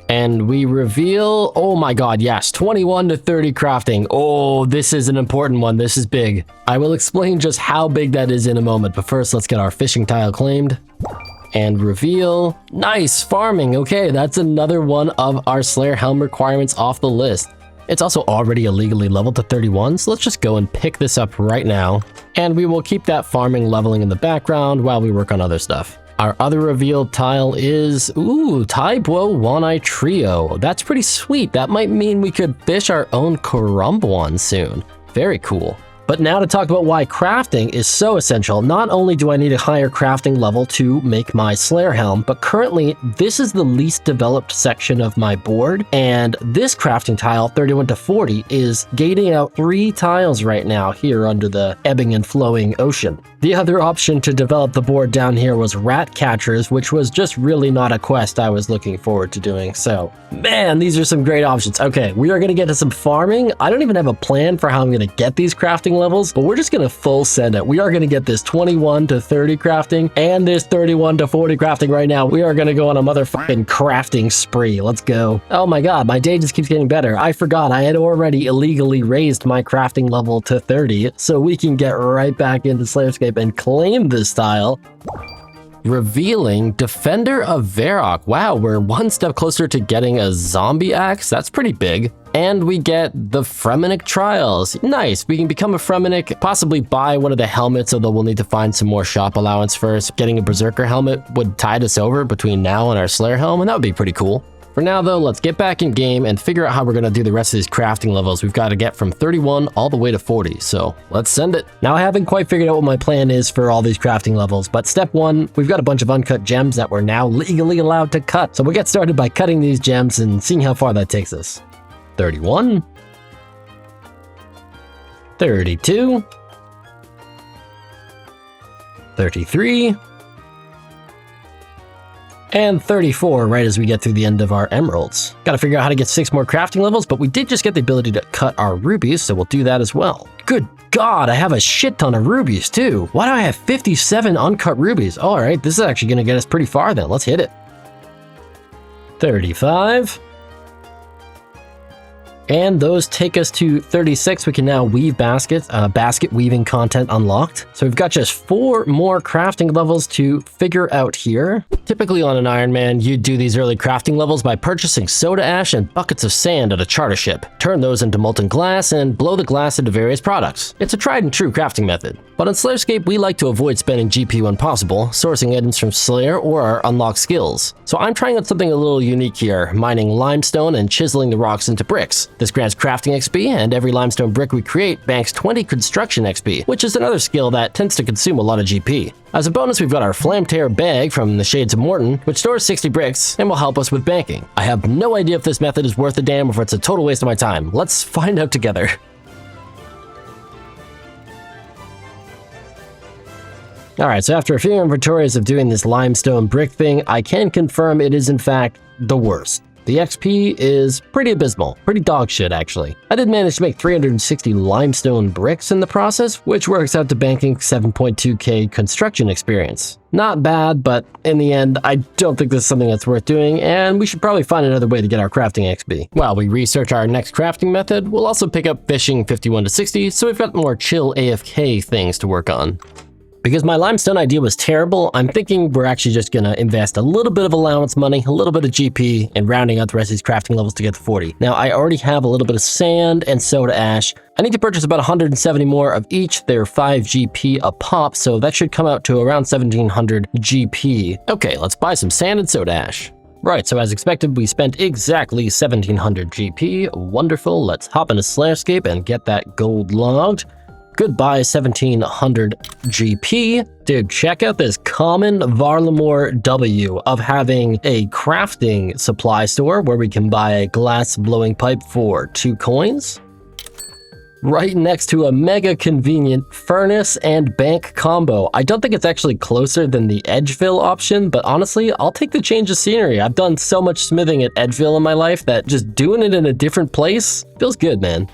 And we reveal, oh my god, yes, 21 to 30 crafting. Oh, this is an important one. This is big. I will explain just how big that is in a moment, but first let's get our fishing tile claimed. And reveal, nice, farming. Okay, that's another one of our Slayer helm requirements off the list. It's also already illegally leveled to 31, so let's just go and pick this up right now. And we will keep that farming leveling in the background while we work on other stuff. Our other revealed tile is, ooh, Taibo One-Eye Trio. That's pretty sweet. That might mean we could fish our own Karumb one soon. Very cool. But now to talk about why crafting is so essential. Not only do I need a higher crafting level to make my Slayer helm, but currently this is the least developed section of my board. And this crafting tile, 31 to 40, is gating out 3 tiles right now here under the ebbing and flowing ocean. The other option to develop the board down here was rat catchers, which was just really not a quest I was looking forward to doing. So, man, these are some great options. Okay, we are going to get to some farming. I don't even have a plan for how I'm going to get these crafting levels, but we're just going to full send it. We are going to get this 21 to 30 crafting and this 31 to 40 crafting right now. We are going to go on a motherfucking crafting spree. Let's go. Oh my god, my day just keeps getting better. I forgot I had already illegally raised my crafting level to 30, so we can get right back into SlayerScape and claim this tile. Revealing Defender of Varrock. Wow, we're one step closer to getting a zombie axe. That's pretty big. And we get the Fremennik trials. Nice, we can become a Fremennik, possibly buy one of the helmets, although we'll need to find some more shop allowance first. Getting a Berserker helmet would tide us over between now and our Slayer helm, and that would be pretty cool. For now though, let's get back in game and figure out how we're gonna do the rest of these crafting levels. We've got to get from 31 all the way to 40, so let's send it. Now I haven't quite figured out what my plan is for all these crafting levels, but step 1, we've got a bunch of uncut gems that we're now legally allowed to cut. So we'll get started by cutting these gems and seeing how far that takes us. 31, 32, 33, and 34 right as we get through the end of our emeralds. Gotta figure out how to get 6 more crafting levels, but we did just get the ability to cut our rubies, so we'll do that as well. Good god, I have a shit ton of rubies too. Why do I have 57 uncut rubies? All right, this is actually gonna get us pretty far then. Let's hit it. 35. And those take us to 36. We can now weave baskets, basket weaving content unlocked. So we've got just 4 more crafting levels to figure out here. Typically on an Iron Man, you'd do these early crafting levels by purchasing soda ash and buckets of sand at a charter ship. Turn those into molten glass and blow the glass into various products. It's a tried and true crafting method. But on SlayerScape, we like to avoid spending GP when possible, sourcing items from Slayer or our unlocked skills. So I'm trying out something a little unique here, mining limestone and chiseling the rocks into bricks. This grants crafting XP, and every limestone brick we create banks 20 construction XP, which is another skill that tends to consume a lot of GP. As a bonus, we've got our Flame Tear bag from the Shades of Morton, which stores 60 bricks and will help us with banking. I have no idea if this method is worth a damn or if it's a total waste of my time. Let's find out together. Alright, so after a few inventories of doing this limestone brick thing, I can confirm it is in fact the worst. The XP is pretty abysmal, pretty dog shit actually. I did manage to make 360 limestone bricks in the process, which works out to banking 7.2k construction experience. Not bad, but in the end, I don't think this is something that's worth doing, and we should probably find another way to get our crafting XP. While we research our next crafting method, we'll also pick up fishing 51 to 60, so we've got more chill AFK things to work on. Because my limestone idea was terrible, I'm thinking we're actually just gonna invest a little bit of allowance money, a little bit of GP, and rounding out the rest of these crafting levels to get to 40. Now, I already have a little bit of sand and soda ash. I need to purchase about 170 more of each. They're 5 GP a pop, so that should come out to around 1700 GP. Okay, let's buy some sand and soda ash. Right, so as expected, we spent exactly 1700 GP. Wonderful, let's hop into SlayerScape and get that gold logged. Goodbye 1700 GP. Dude, check out this common Varlamore W of having a crafting supply store where we can buy a glass blowing pipe for 2 coins. right next to a mega convenient furnace and bank combo. I don't think it's actually closer than the Edgeville option, but honestly, I'll take the change of scenery. I've done so much smithing at Edgeville in my life that just doing it in a different place feels good, man.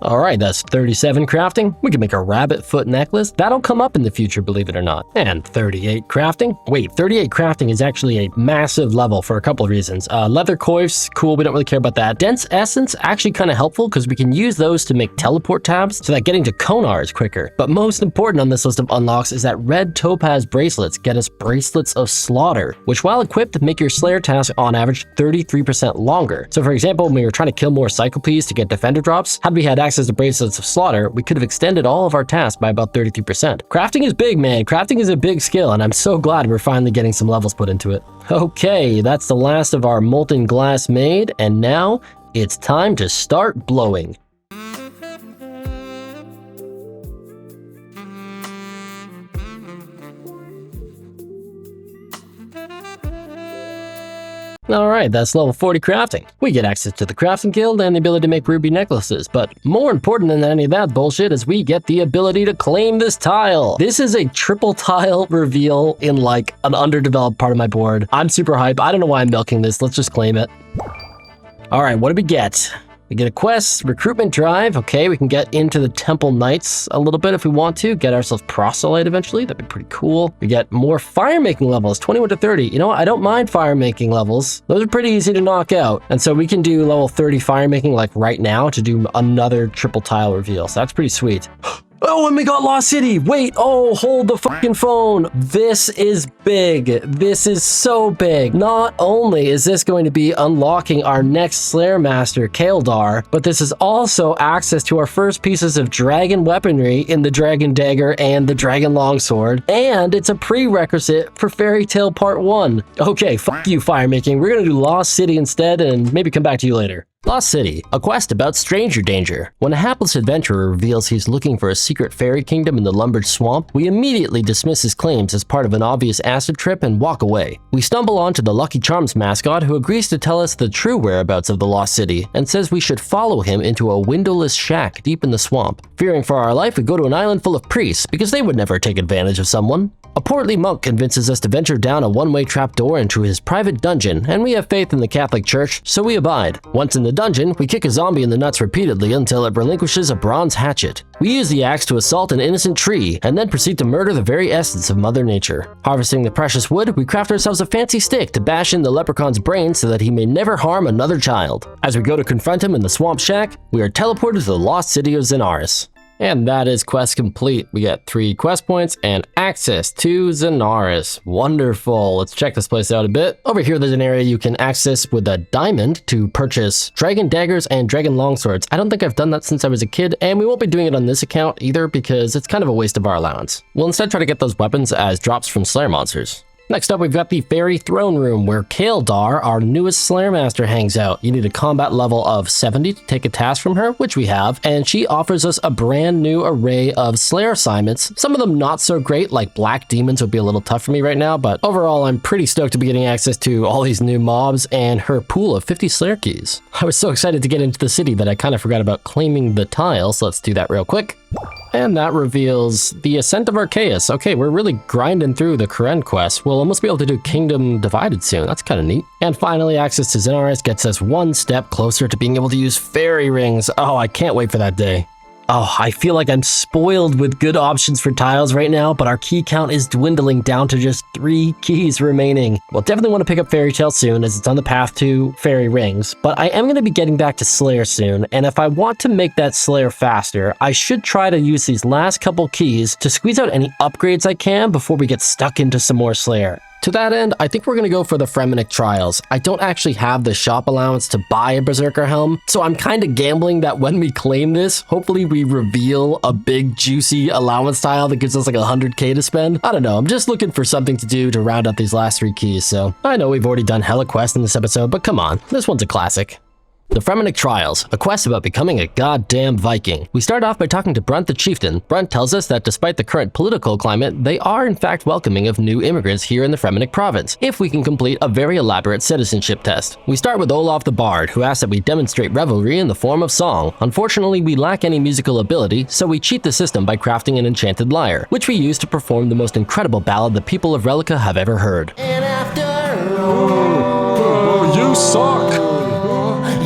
All right, that's 37 crafting. We can make a rabbit foot necklace. That'll come up in the future, believe it or not. And 38 crafting. Wait, 38 crafting is actually a massive level for a couple of reasons. Leather coifs, cool, we don't really care about that. Dense essence, actually kind of helpful because we can use those to make teleport tabs so that getting to Konar is quicker. But most important on this list of unlocks is that red topaz bracelets get us bracelets of slaughter, which while equipped make your slayer task on average 33% longer. So for example, when we were trying to kill more cyclopes to get defender drops, had we had access to bracelets of slaughter, we could have extended all of our tasks by about 33%. Crafting is big, man. Crafting is a big skill, and I'm so glad we're finally getting some levels put into it. Okay, that's the last of our molten glass made, and now it's time to start blowing. Alright, that's level 40 crafting. We get access to the crafting guild and the ability to make ruby necklaces, but more important than any of that bullshit is we get the ability to claim this tile. This is a triple tile reveal in like an underdeveloped part of my board. I'm super hype. I don't know why I'm milking this. Let's just claim it. Alright, what do we get? We get a quest, recruitment drive. Okay, we can get into the Temple Knights a little bit if we want to. Get ourselves proselyte eventually. That'd be pretty cool. We get more fire making levels, 21 to 30. You know what? I don't mind fire making levels. Those are pretty easy to knock out. And so we can do level 30 fire making like right now to do another triple tile reveal. So that's pretty sweet. Oh, and we got Lost City. Wait, oh, hold the fucking phone. This is big. This is so big. Not only is this going to be unlocking our next Slayer Master, Kaeldar, but this is also access to our first pieces of dragon weaponry in the Dragon Dagger and the Dragon Longsword, and it's a prerequisite for Fairy Tale Part 1. Okay, fuck you, fire making. We're gonna do Lost City instead and maybe come back to you later. Lost City, a quest about stranger danger. When a hapless adventurer reveals he's looking for a secret fairy kingdom in the Lumbered Swamp, we immediately dismiss his claims as part of an obvious acid trip and walk away. We stumble onto the Lucky Charms mascot who agrees to tell us the true whereabouts of the Lost City and says we should follow him into a windowless shack deep in the swamp. Fearing for our life, we go to an island full of priests because they would never take advantage of someone. A portly monk convinces us to venture down a one-way trapdoor into his private dungeon, and we have faith in the Catholic Church, so we abide. Once in the dungeon, we kick a zombie in the nuts repeatedly until it relinquishes a bronze hatchet. We use the axe to assault an innocent tree, and then proceed to murder the very essence of Mother Nature. Harvesting the precious wood, we craft ourselves a fancy stick to bash in the leprechaun's brain so that he may never harm another child. As we go to confront him in the swamp shack, we are teleported to the lost city of Zenaris. And that is quest complete. We get 3 quest points and access to Zenaris. Wonderful. Let's check this place out a bit. Over here, there's an area you can access with a diamond to purchase dragon daggers and dragon longswords. I don't think I've done that since I was a kid, and we won't be doing it on this account either because it's kind of a waste of our allowance. We'll instead try to get those weapons as drops from Slayer monsters. Next up, we've got the Fairy Throne Room, where Kaeldar, our newest Slayer Master, hangs out. You need a combat level of 70 to take a task from her, which we have, and she offers us a brand new array of Slayer assignments. Some of them not so great, like Black Demons would be a little tough for me right now, but overall, I'm pretty stoked to be getting access to all these new mobs and her pool of 50 Slayer keys. I was so excited to get into the city that I kind of forgot about claiming the tile, so let's do that real quick. And that reveals the Ascent of Arceus. Okay, we're really grinding through the Karen quest. We'll almost be able to do Kingdom Divided soon. That's kind of neat. And finally, access to Zenaris gets us one step closer to being able to use fairy rings. Oh, I can't wait for that day. Oh, I feel like I'm spoiled with good options for tiles right now, but our key count is dwindling down to just 3 keys remaining. We'll definitely want to pick up Fairy Tale soon as it's on the path to fairy rings, but I am going to be getting back to Slayer soon, and if I want to make that Slayer faster, I should try to use these last couple keys to squeeze out any upgrades I can before we get stuck into some more Slayer. To that end, I think we're going to go for the Fremennik trials. I don't actually have the shop allowance to buy a Berserker helm, so I'm kind of gambling that when we claim this, hopefully we reveal a big juicy allowance tile that gives us like 100k to spend. I don't know, I'm just looking for something to do to round out these last 3 keys, so I know we've already done hella quests in this episode, but come on, this one's a classic. The Fremennik Trials, a quest about becoming a goddamn Viking. We start off by talking to Brunt the Chieftain. Brunt tells us that despite the current political climate, they are in fact welcoming of new immigrants here in the Fremennik province, if we can complete a very elaborate citizenship test. We start with Olaf the Bard, who asks that we demonstrate revelry in the form of song. Unfortunately, we lack any musical ability, so we cheat the system by crafting an enchanted lyre, which we use to perform the most incredible ballad the people of Relica have ever heard. And after all, Oh, you suck!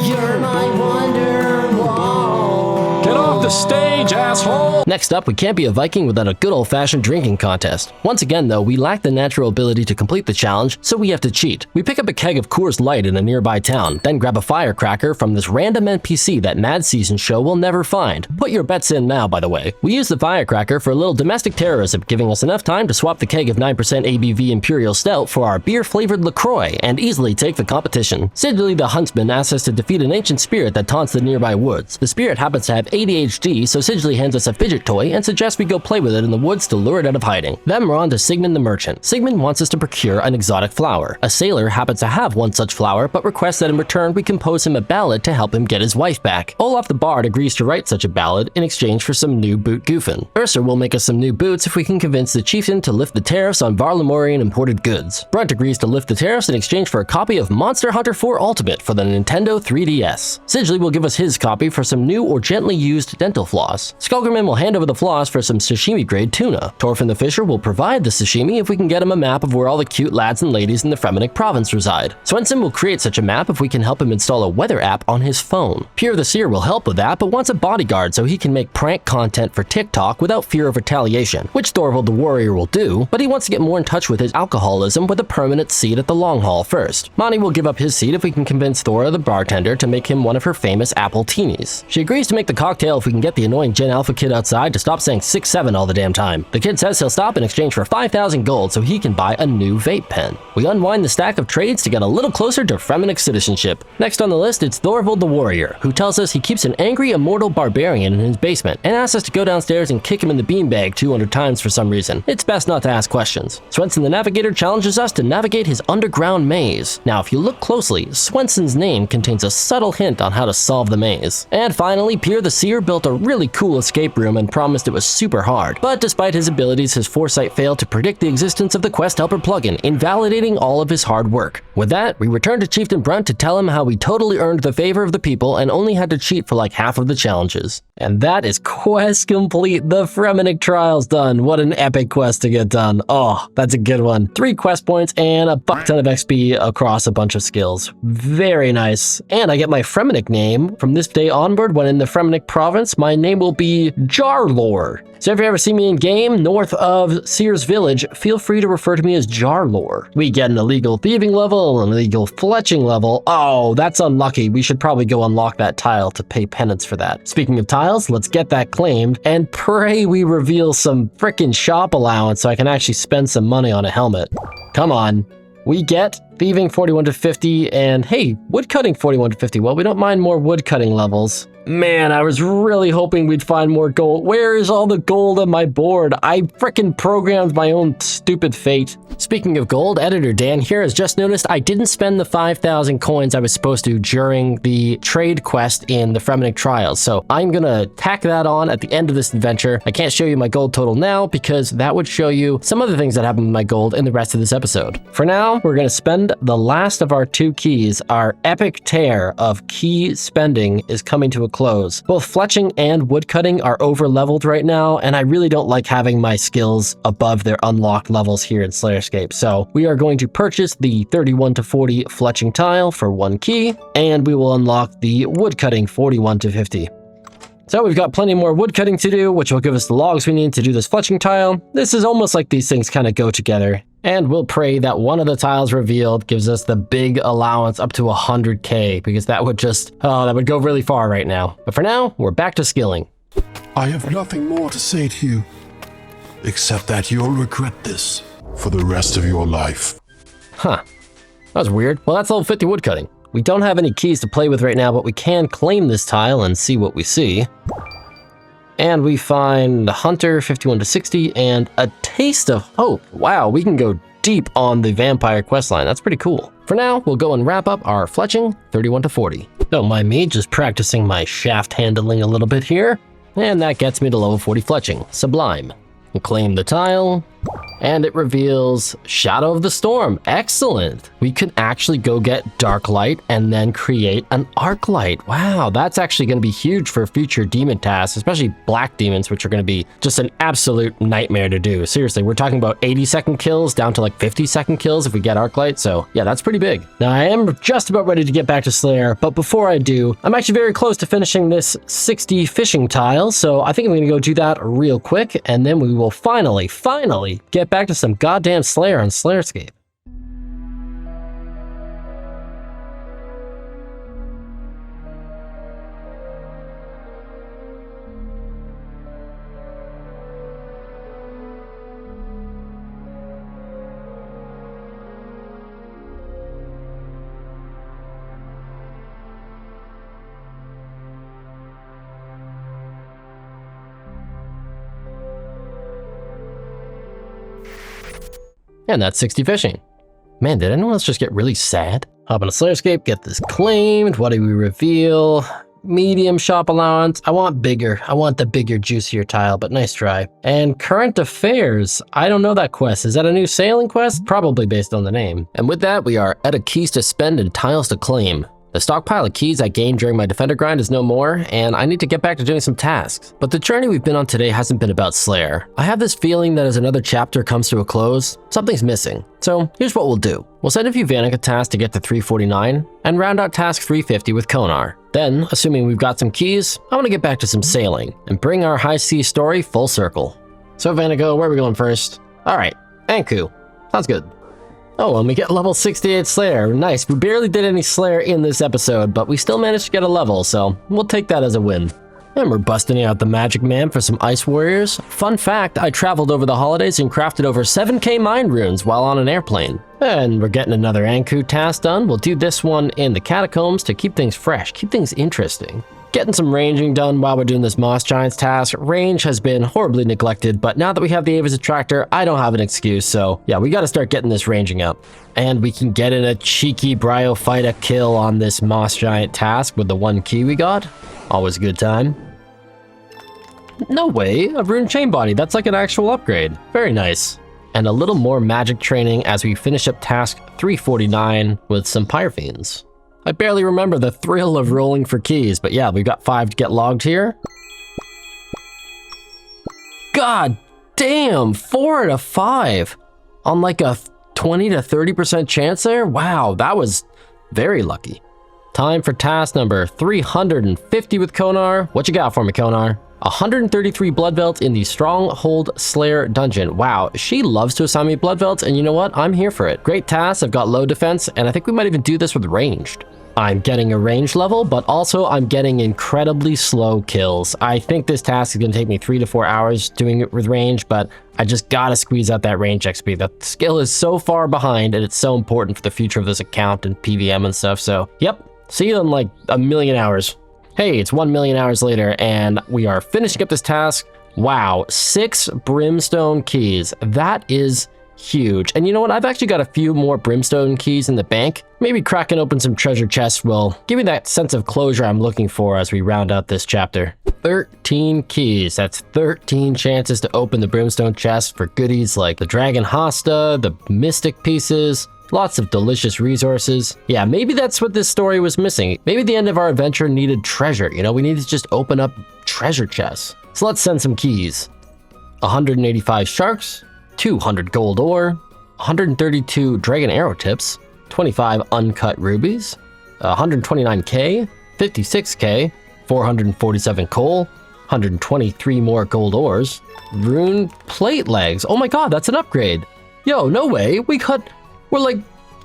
you're my wonderwall. Get off the stage, asshole! Next up, we can't be a Viking without a good old-fashioned drinking contest. Once again though, we lack the natural ability to complete the challenge, so we have to cheat. We pick up a keg of Coors Light in a nearby town, then grab a firecracker from this random NPC that Mad Season show will never find. Put your bets in now, by the way. We use the firecracker for a little domestic terrorism, giving us enough time to swap the keg of 9% ABV Imperial Stout for our beer-flavored LaCroix and easily take the competition. Sidley the Huntsman asks us to defeat an ancient spirit that taunts the nearby woods. The spirit happens to have ADHD, so Sidley hands us a fidget toy and suggests we go play with it in the woods to lure it out of hiding. Then we're on to Sigmund the Merchant. Sigmund wants us to procure an exotic flower. A sailor happens to have one such flower, but requests that in return we compose him a ballad to help him get his wife back. Olaf the Bard agrees to write such a ballad in exchange for some new boot goofing. Ursa will make us some new boots if we can convince the chieftain to lift the tariffs on Varlamorian imported goods. Brunt agrees to lift the tariffs in exchange for a copy of Monster Hunter 4 Ultimate for the Nintendo 3DS. Sidgley will give us his copy for some new or gently used dental floss. Skulgerman will hand over the floss for some sashimi-grade tuna. Torfin the Fisher will provide the sashimi if we can get him a map of where all the cute lads and ladies in the Fremennik province reside. Swenson will create such a map if we can help him install a weather app on his phone. Pierre the Seer will help with that, but wants a bodyguard so he can make prank content for TikTok without fear of retaliation, which Thorvald the Warrior will do, but he wants to get more in touch with his alcoholism with a permanent seat at the long haul first. Monty will give up his seat if we can convince Thora the bartender to make him one of her famous apple teenies. She agrees to make the cocktail if we can get the annoying Gen Alpha kid outside to stop saying 6-7 all the damn time. The kid says he'll stop in exchange for 5,000 gold so he can buy a new vape pen. We unwind the stack of trades to get a little closer to Fremennik citizenship. Next on the list, it's Thorvald the Warrior, who tells us he keeps an angry immortal barbarian in his basement and asks us to go downstairs and kick him in the beanbag 200 times for some reason. It's best not to ask questions. Swenson the Navigator challenges us to navigate his underground maze. Now, if you look closely, Swenson's name contains a subtle hint on how to solve the maze. And finally, Pierre the Seer built a really cool escape room and promised it was super hard. But despite his abilities, his foresight failed to predict the existence of the Quest Helper plugin, invalidating all of his hard work. With that, we return to Chieftain Brunt to tell him how we totally earned the favor of the people and only had to cheat for like half of the challenges. And that is quest complete. The Fremennik Trials done. What an epic quest to get done. Oh, that's a good one. 3 quest points and a buck ton of XP across a bunch of skills. Very nice. And I get my Fremennik name. From this day onward, when in the Fremennik province, my name will be Jarlor. So if you ever see me in game north of Sears Village, feel free to refer to me as Jarlor. We get an illegal thieving level, an illegal fletching level. Oh, that's unlucky. We should probably go unlock that tile to pay penance for that. Speaking of tiles, let's get that claimed and pray we reveal some frickin' shop allowance so I can actually spend some money on a helmet. Come on. We get thieving 41 to 50 and hey, woodcutting 41 to 50. Well, we don't mind more woodcutting levels. Man, I was really hoping we'd find more gold. Where is all the gold on my board? I frickin' programmed my own stupid fate. Speaking of gold, Editor Dan here has just noticed I didn't spend the 5,000 coins I was supposed to during the trade quest in the Fremennik Trials. So I'm gonna tack that on at the end of this adventure. I can't show you my gold total now because that would show you some other things that happened with my gold in the rest of this episode. For now, we're gonna spend the last of our 2 keys. Our epic tear of key spending is coming to a close. Both fletching and woodcutting are over leveled right now, and I really don't like having my skills above their unlocked levels here in SlayerScape. So we are going to purchase the 31 to 40 fletching tile for 1 key, and we will unlock the woodcutting 41 to 50. So we've got plenty more woodcutting to do, which will give us the logs we need to do this fletching tile. This is almost like these things kind of go together. And we'll pray that one of the tiles revealed gives us the big allowance up to 100k, because that would just, oh, that would go really far right now. But for now, we're back to skilling. I have nothing more to say to you, except that you'll regret this for the rest of your life. Huh, that was weird. Well, that's level 50 woodcutting. We don't have any keys to play with right now, but we can claim this tile and see what we see. And we find Hunter 51 to 60 and a Taste of Hope. Wow, we can go deep on the vampire questline. That's pretty cool. For now, we'll go and wrap up our fletching 31 to 40. Don't mind me, just practicing my shaft handling a little bit here. And that gets me to level 40 fletching. Sublime. Claim the tile, and it reveals Shadow of the Storm. Excellent. We can actually go get Dark Light and then create an Arc Light. Wow, that's actually going to be huge for future demon tasks, especially black demons, which are going to be just an absolute nightmare to do. Seriously, we're talking about 80-second kills down to like 50-second kills if we get Arc Light. So yeah, that's pretty big. Now I am just about ready to get back to Slayer, but before I do, I'm actually very close to finishing this 60 fishing tile. So I think I'm going to go do that real quick, and then we will finally get back to some goddamn Slayer on SlayerScape. And that's 60 fishing. Man, did anyone else just get really sad? Hop on a SlayerScape, get this claimed. What do we reveal? Medium shop allowance. I want bigger. I want the bigger, juicier tile, but nice try. And current affairs. I don't know that quest. Is that a new sailing quest? Probably based on the name. And with that, we are out of keys to spend and tiles to claim. The stockpile of keys I gained during my defender grind is no more, and I need to get back to doing some tasks. But the journey we've been on today hasn't been about Slayer. I have this feeling that as another chapter comes to a close, something's missing. So here's what we'll do. We'll send a few Vanica tasks to get to 349, and round out task 350 with Konar. Then, assuming we've got some keys, I want to get back to some sailing, and bring our high sea story full circle. So Vanica, where are we going first? Alright, Anku. Sounds good. Oh, and we get level 68 Slayer. Nice. We barely did any Slayer in this episode, but we still managed to get a level, so we'll take that as a win. And we're busting out the Magic Man for some Ice Warriors. Fun fact, I traveled over the holidays and crafted over 7k mine runes while on an airplane. And we're getting another Anku task done. We'll do this one in the catacombs to keep things fresh, keep things interesting. Getting some ranging done while we're doing this Moss Giants task. Range has been horribly neglected, but now that we have the Ava's Attractor, I don't have an excuse, so yeah, we gotta start getting this ranging up. And we can get in a cheeky Bryophyta kill on this Moss Giant task with the 1 key we got. Always a good time. No way, a Rune Chain Body, that's like an actual upgrade. Very nice. And a little more magic training as we finish up task 349 with some Pyrofiends. I barely remember the thrill of rolling for keys, but yeah, we've got 5 to get logged here. God damn, 4 out of 5 on like a 20 to 30% chance there? Wow, that was very lucky. Time for task number 350 with Konar. What you got for me, Konar? 133 blood velts in the Stronghold Slayer dungeon. Wow, she loves to assign me blood velts, and you know what? I'm here for it. Great task, I've got low defense, and I think we might even do this with ranged. I'm getting a range level, but also I'm getting incredibly slow kills. I think this task is going to take me 3 to 4 hours doing it with range, but I just gotta squeeze out that range XP. The skill is so far behind, and it's so important for the future of this account and PVM and stuff, so yep. See you in like a million hours. Hey, it's 1 million hours later, and we are finishing up this task. Wow, 6 Brimstone keys. That is huge. And you know what? I've actually got a few more Brimstone keys in the bank. Maybe cracking open some treasure chests will give me that sense of closure I'm looking for as we round out this chapter. 13 keys. That's 13 chances to open the Brimstone chest for goodies like the Dragon Hosta, the Mystic pieces, lots of delicious resources. Yeah, maybe that's what this story was missing. Maybe the end of our adventure needed treasure. You know, we needed to just open up treasure chests. So let's send some keys. 185 sharks, 200 gold ore, 132 dragon arrow tips, 25 uncut rubies, 129k, 56k, 447 coal, 123 more gold ores, rune plate legs. Oh my god, that's an upgrade. Yo, no way. We're like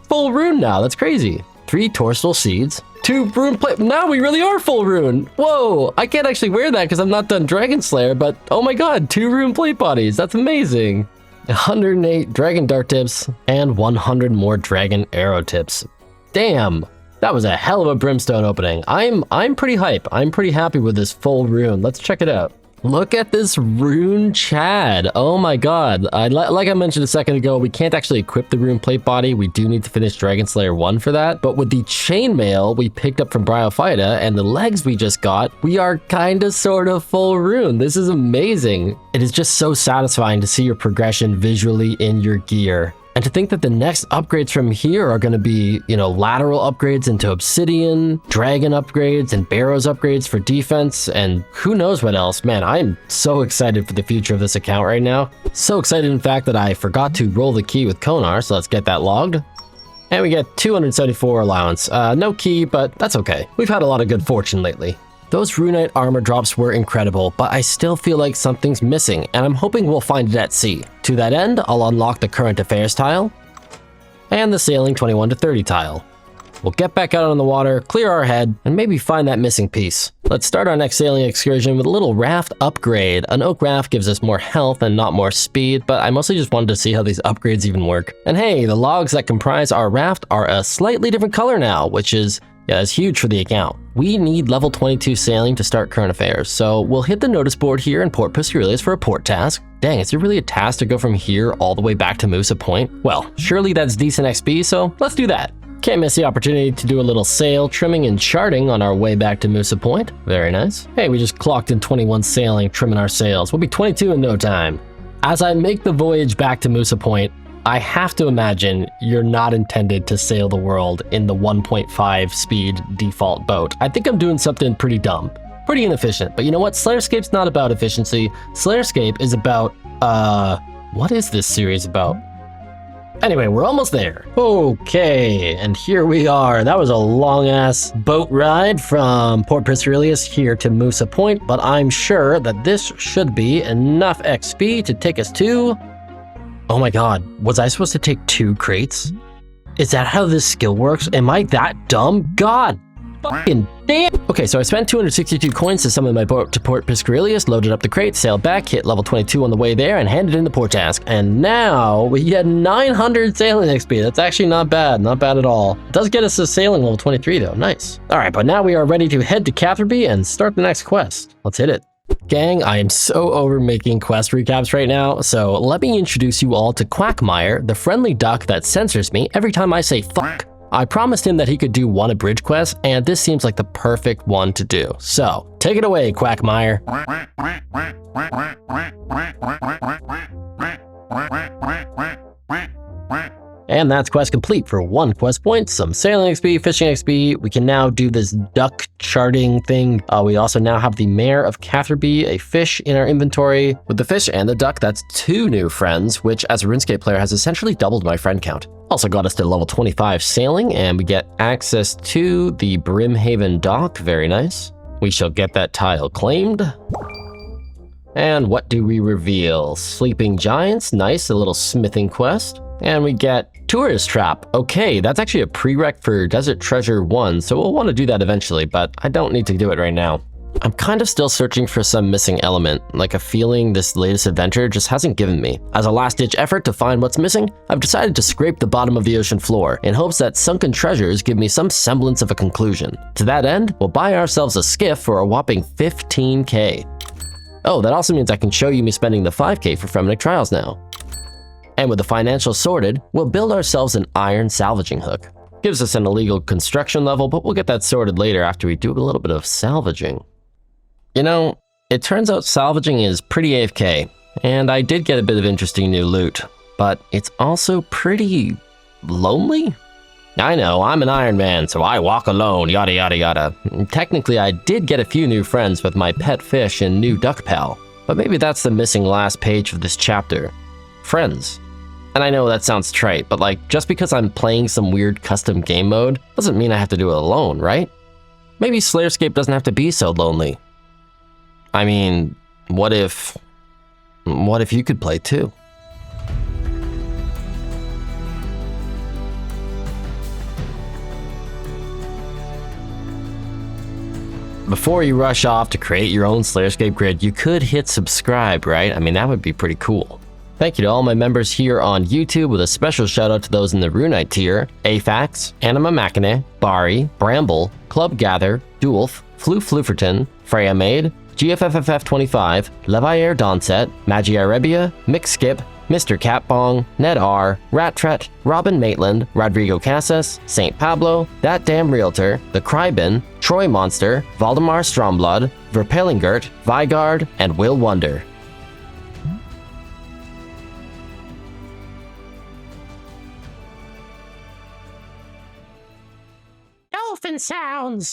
full rune now. That's crazy. 3 torsal seeds, 2 rune plate. Now we really are full rune. Whoa, I can't actually wear that because I'm not done Dragon Slayer, but oh my god, 2 rune plate bodies. That's amazing. 108 dragon dart tips and 100 more dragon arrow tips. Damn, that was a hell of a Brimstone opening. I'm pretty hype. I'm pretty happy with this full rune. Let's check it out. Look at this rune Chad. Oh my god. Like I mentioned a second ago, we can't actually equip the rune plate body. We do need to finish Dragon Slayer 1 for that. But with the chainmail we picked up from Bryophyta and the legs we just got, we are kinda sorta full rune. This is amazing. It is just so satisfying to see your progression visually in your gear. And to think that the next upgrades from here are going to be, lateral upgrades into obsidian, dragon upgrades, and barrows upgrades for defense, and who knows what else. Man, I'm so excited for the future of this account right now. So excited, in fact, that I forgot to roll the key with Konar, so let's get that logged. And we get 274 allowance. No key, but that's okay. We've had a lot of good fortune lately. Those runite armor drops were incredible, but I still feel like something's missing, and I'm hoping we'll find it at sea. To that end, I'll unlock the current affairs tile and the sailing 21 to 30 tile. We'll get back out on the water, clear our head, and maybe find that missing piece. Let's start our next sailing excursion with a little raft upgrade. An oak raft gives us more health and not more speed, but I mostly just wanted to see how these upgrades even work. And hey, the logs that comprise our raft are a slightly different color now, which is that's huge for the account. We need level 22 sailing to start current affairs, so we'll hit the notice board here in Port Piscarius for a port task. Dang, is it really a task to go from here all the way back to Musa Point? Well, surely that's decent XP, so let's do that. Can't miss the opportunity to do a little sail trimming and charting on our way back to Musa Point. Very nice. Hey, we just clocked in 21 sailing, trimming our sails. We'll be 22 in no time. As I make the voyage back to Musa Point, I have to imagine you're not intended to sail the world in the 1.5 speed default boat. I think I'm doing something pretty dumb, pretty inefficient. But you know what? SlayerScape's not about efficiency. SlayerScape is about, what is this series about? Anyway, we're almost there. Okay, and here we are. That was a long-ass boat ride from Port Piscarius here to Musa Point, but I'm sure that this should be enough XP to take us to... Oh my god, was I supposed to take 2 crates? Is that how this skill works? Am I that dumb? God fucking damn. Okay, so I spent 262 coins to summon my boat to Port Piscarius, loaded up the crate, sailed back, hit level 22 on the way there, and handed in the port task. And now we get 900 sailing XP. That's actually not bad at all. It does get us to sailing level 23 though, nice. All right, but now we are ready to head to Catherby and start the next quest. Let's hit it. Gang, I am so over making quest recaps right now, so let me introduce you all to Quackmire, the friendly duck that censors me every time I say fuck. I promised him that he could do one abridged quest, and this seems like the perfect one to do. So, take it away, Quackmire. And that's quest complete for 1 quest point, some sailing XP, fishing XP. We can now do this duck charting thing. We also now have the Mayor of Catherby, a fish in our inventory. With the fish and the duck, that's 2 new friends, which as a RuneScape player has essentially doubled my friend count. Also got us to level 25 sailing, and we get access to the Brimhaven dock, very nice. We shall get that tile claimed. And what do we reveal? Sleeping Giants, nice, a little smithing quest. And we get Tourist Trap. Okay, that's actually a prereq for Desert Treasure 1, so we'll want to do that eventually, but I don't need to do it right now. I'm kind of still searching for some missing element, like a feeling this latest adventure just hasn't given me. As a last-ditch effort to find what's missing, I've decided to scrape the bottom of the ocean floor in hopes that sunken treasures give me some semblance of a conclusion. To that end, we'll buy ourselves a skiff for a whopping 15k. Oh, that also means I can show you me spending the 5k for Fremennik trials now. And with the financials sorted, we'll build ourselves an iron salvaging hook. Gives us an illegal construction level, but we'll get that sorted later after we do a little bit of salvaging. You know, it turns out salvaging is pretty AFK, and I did get a bit of interesting new loot, but it's also pretty lonely? I know, I'm an Iron Man, so I walk alone, yada yada yada. Technically, I did get a few new friends with my pet fish and new duck pal, but maybe that's the missing last page of this chapter. Friends. And I know that sounds trite, but like, just because I'm playing some weird custom game mode doesn't mean I have to do it alone, right? Maybe SlayerScape doesn't have to be so lonely. I mean, what if you could play too? Before you rush off to create your own SlayerScape grid, you could hit subscribe, right? I mean, that would be pretty cool. Thank you to all my members here on YouTube, with a special shout out to those in the Runite tier: Afax, Anima Machine, Bari, Bramble, Club Gather, Dulf, Flooferton, Freya Maid, GFFFF25, Levier Donset, Magier Rebia, Mick Skip, Mr. Catbong, Ned R, Rattret, Robin Maitland, Rodrigo Casas, St. Pablo, That Damn Realtor, The Crybin, Troy Monster, Valdemar Stromblood, Verpellingert, Vigard, and Will Wonder. Dolphin sounds.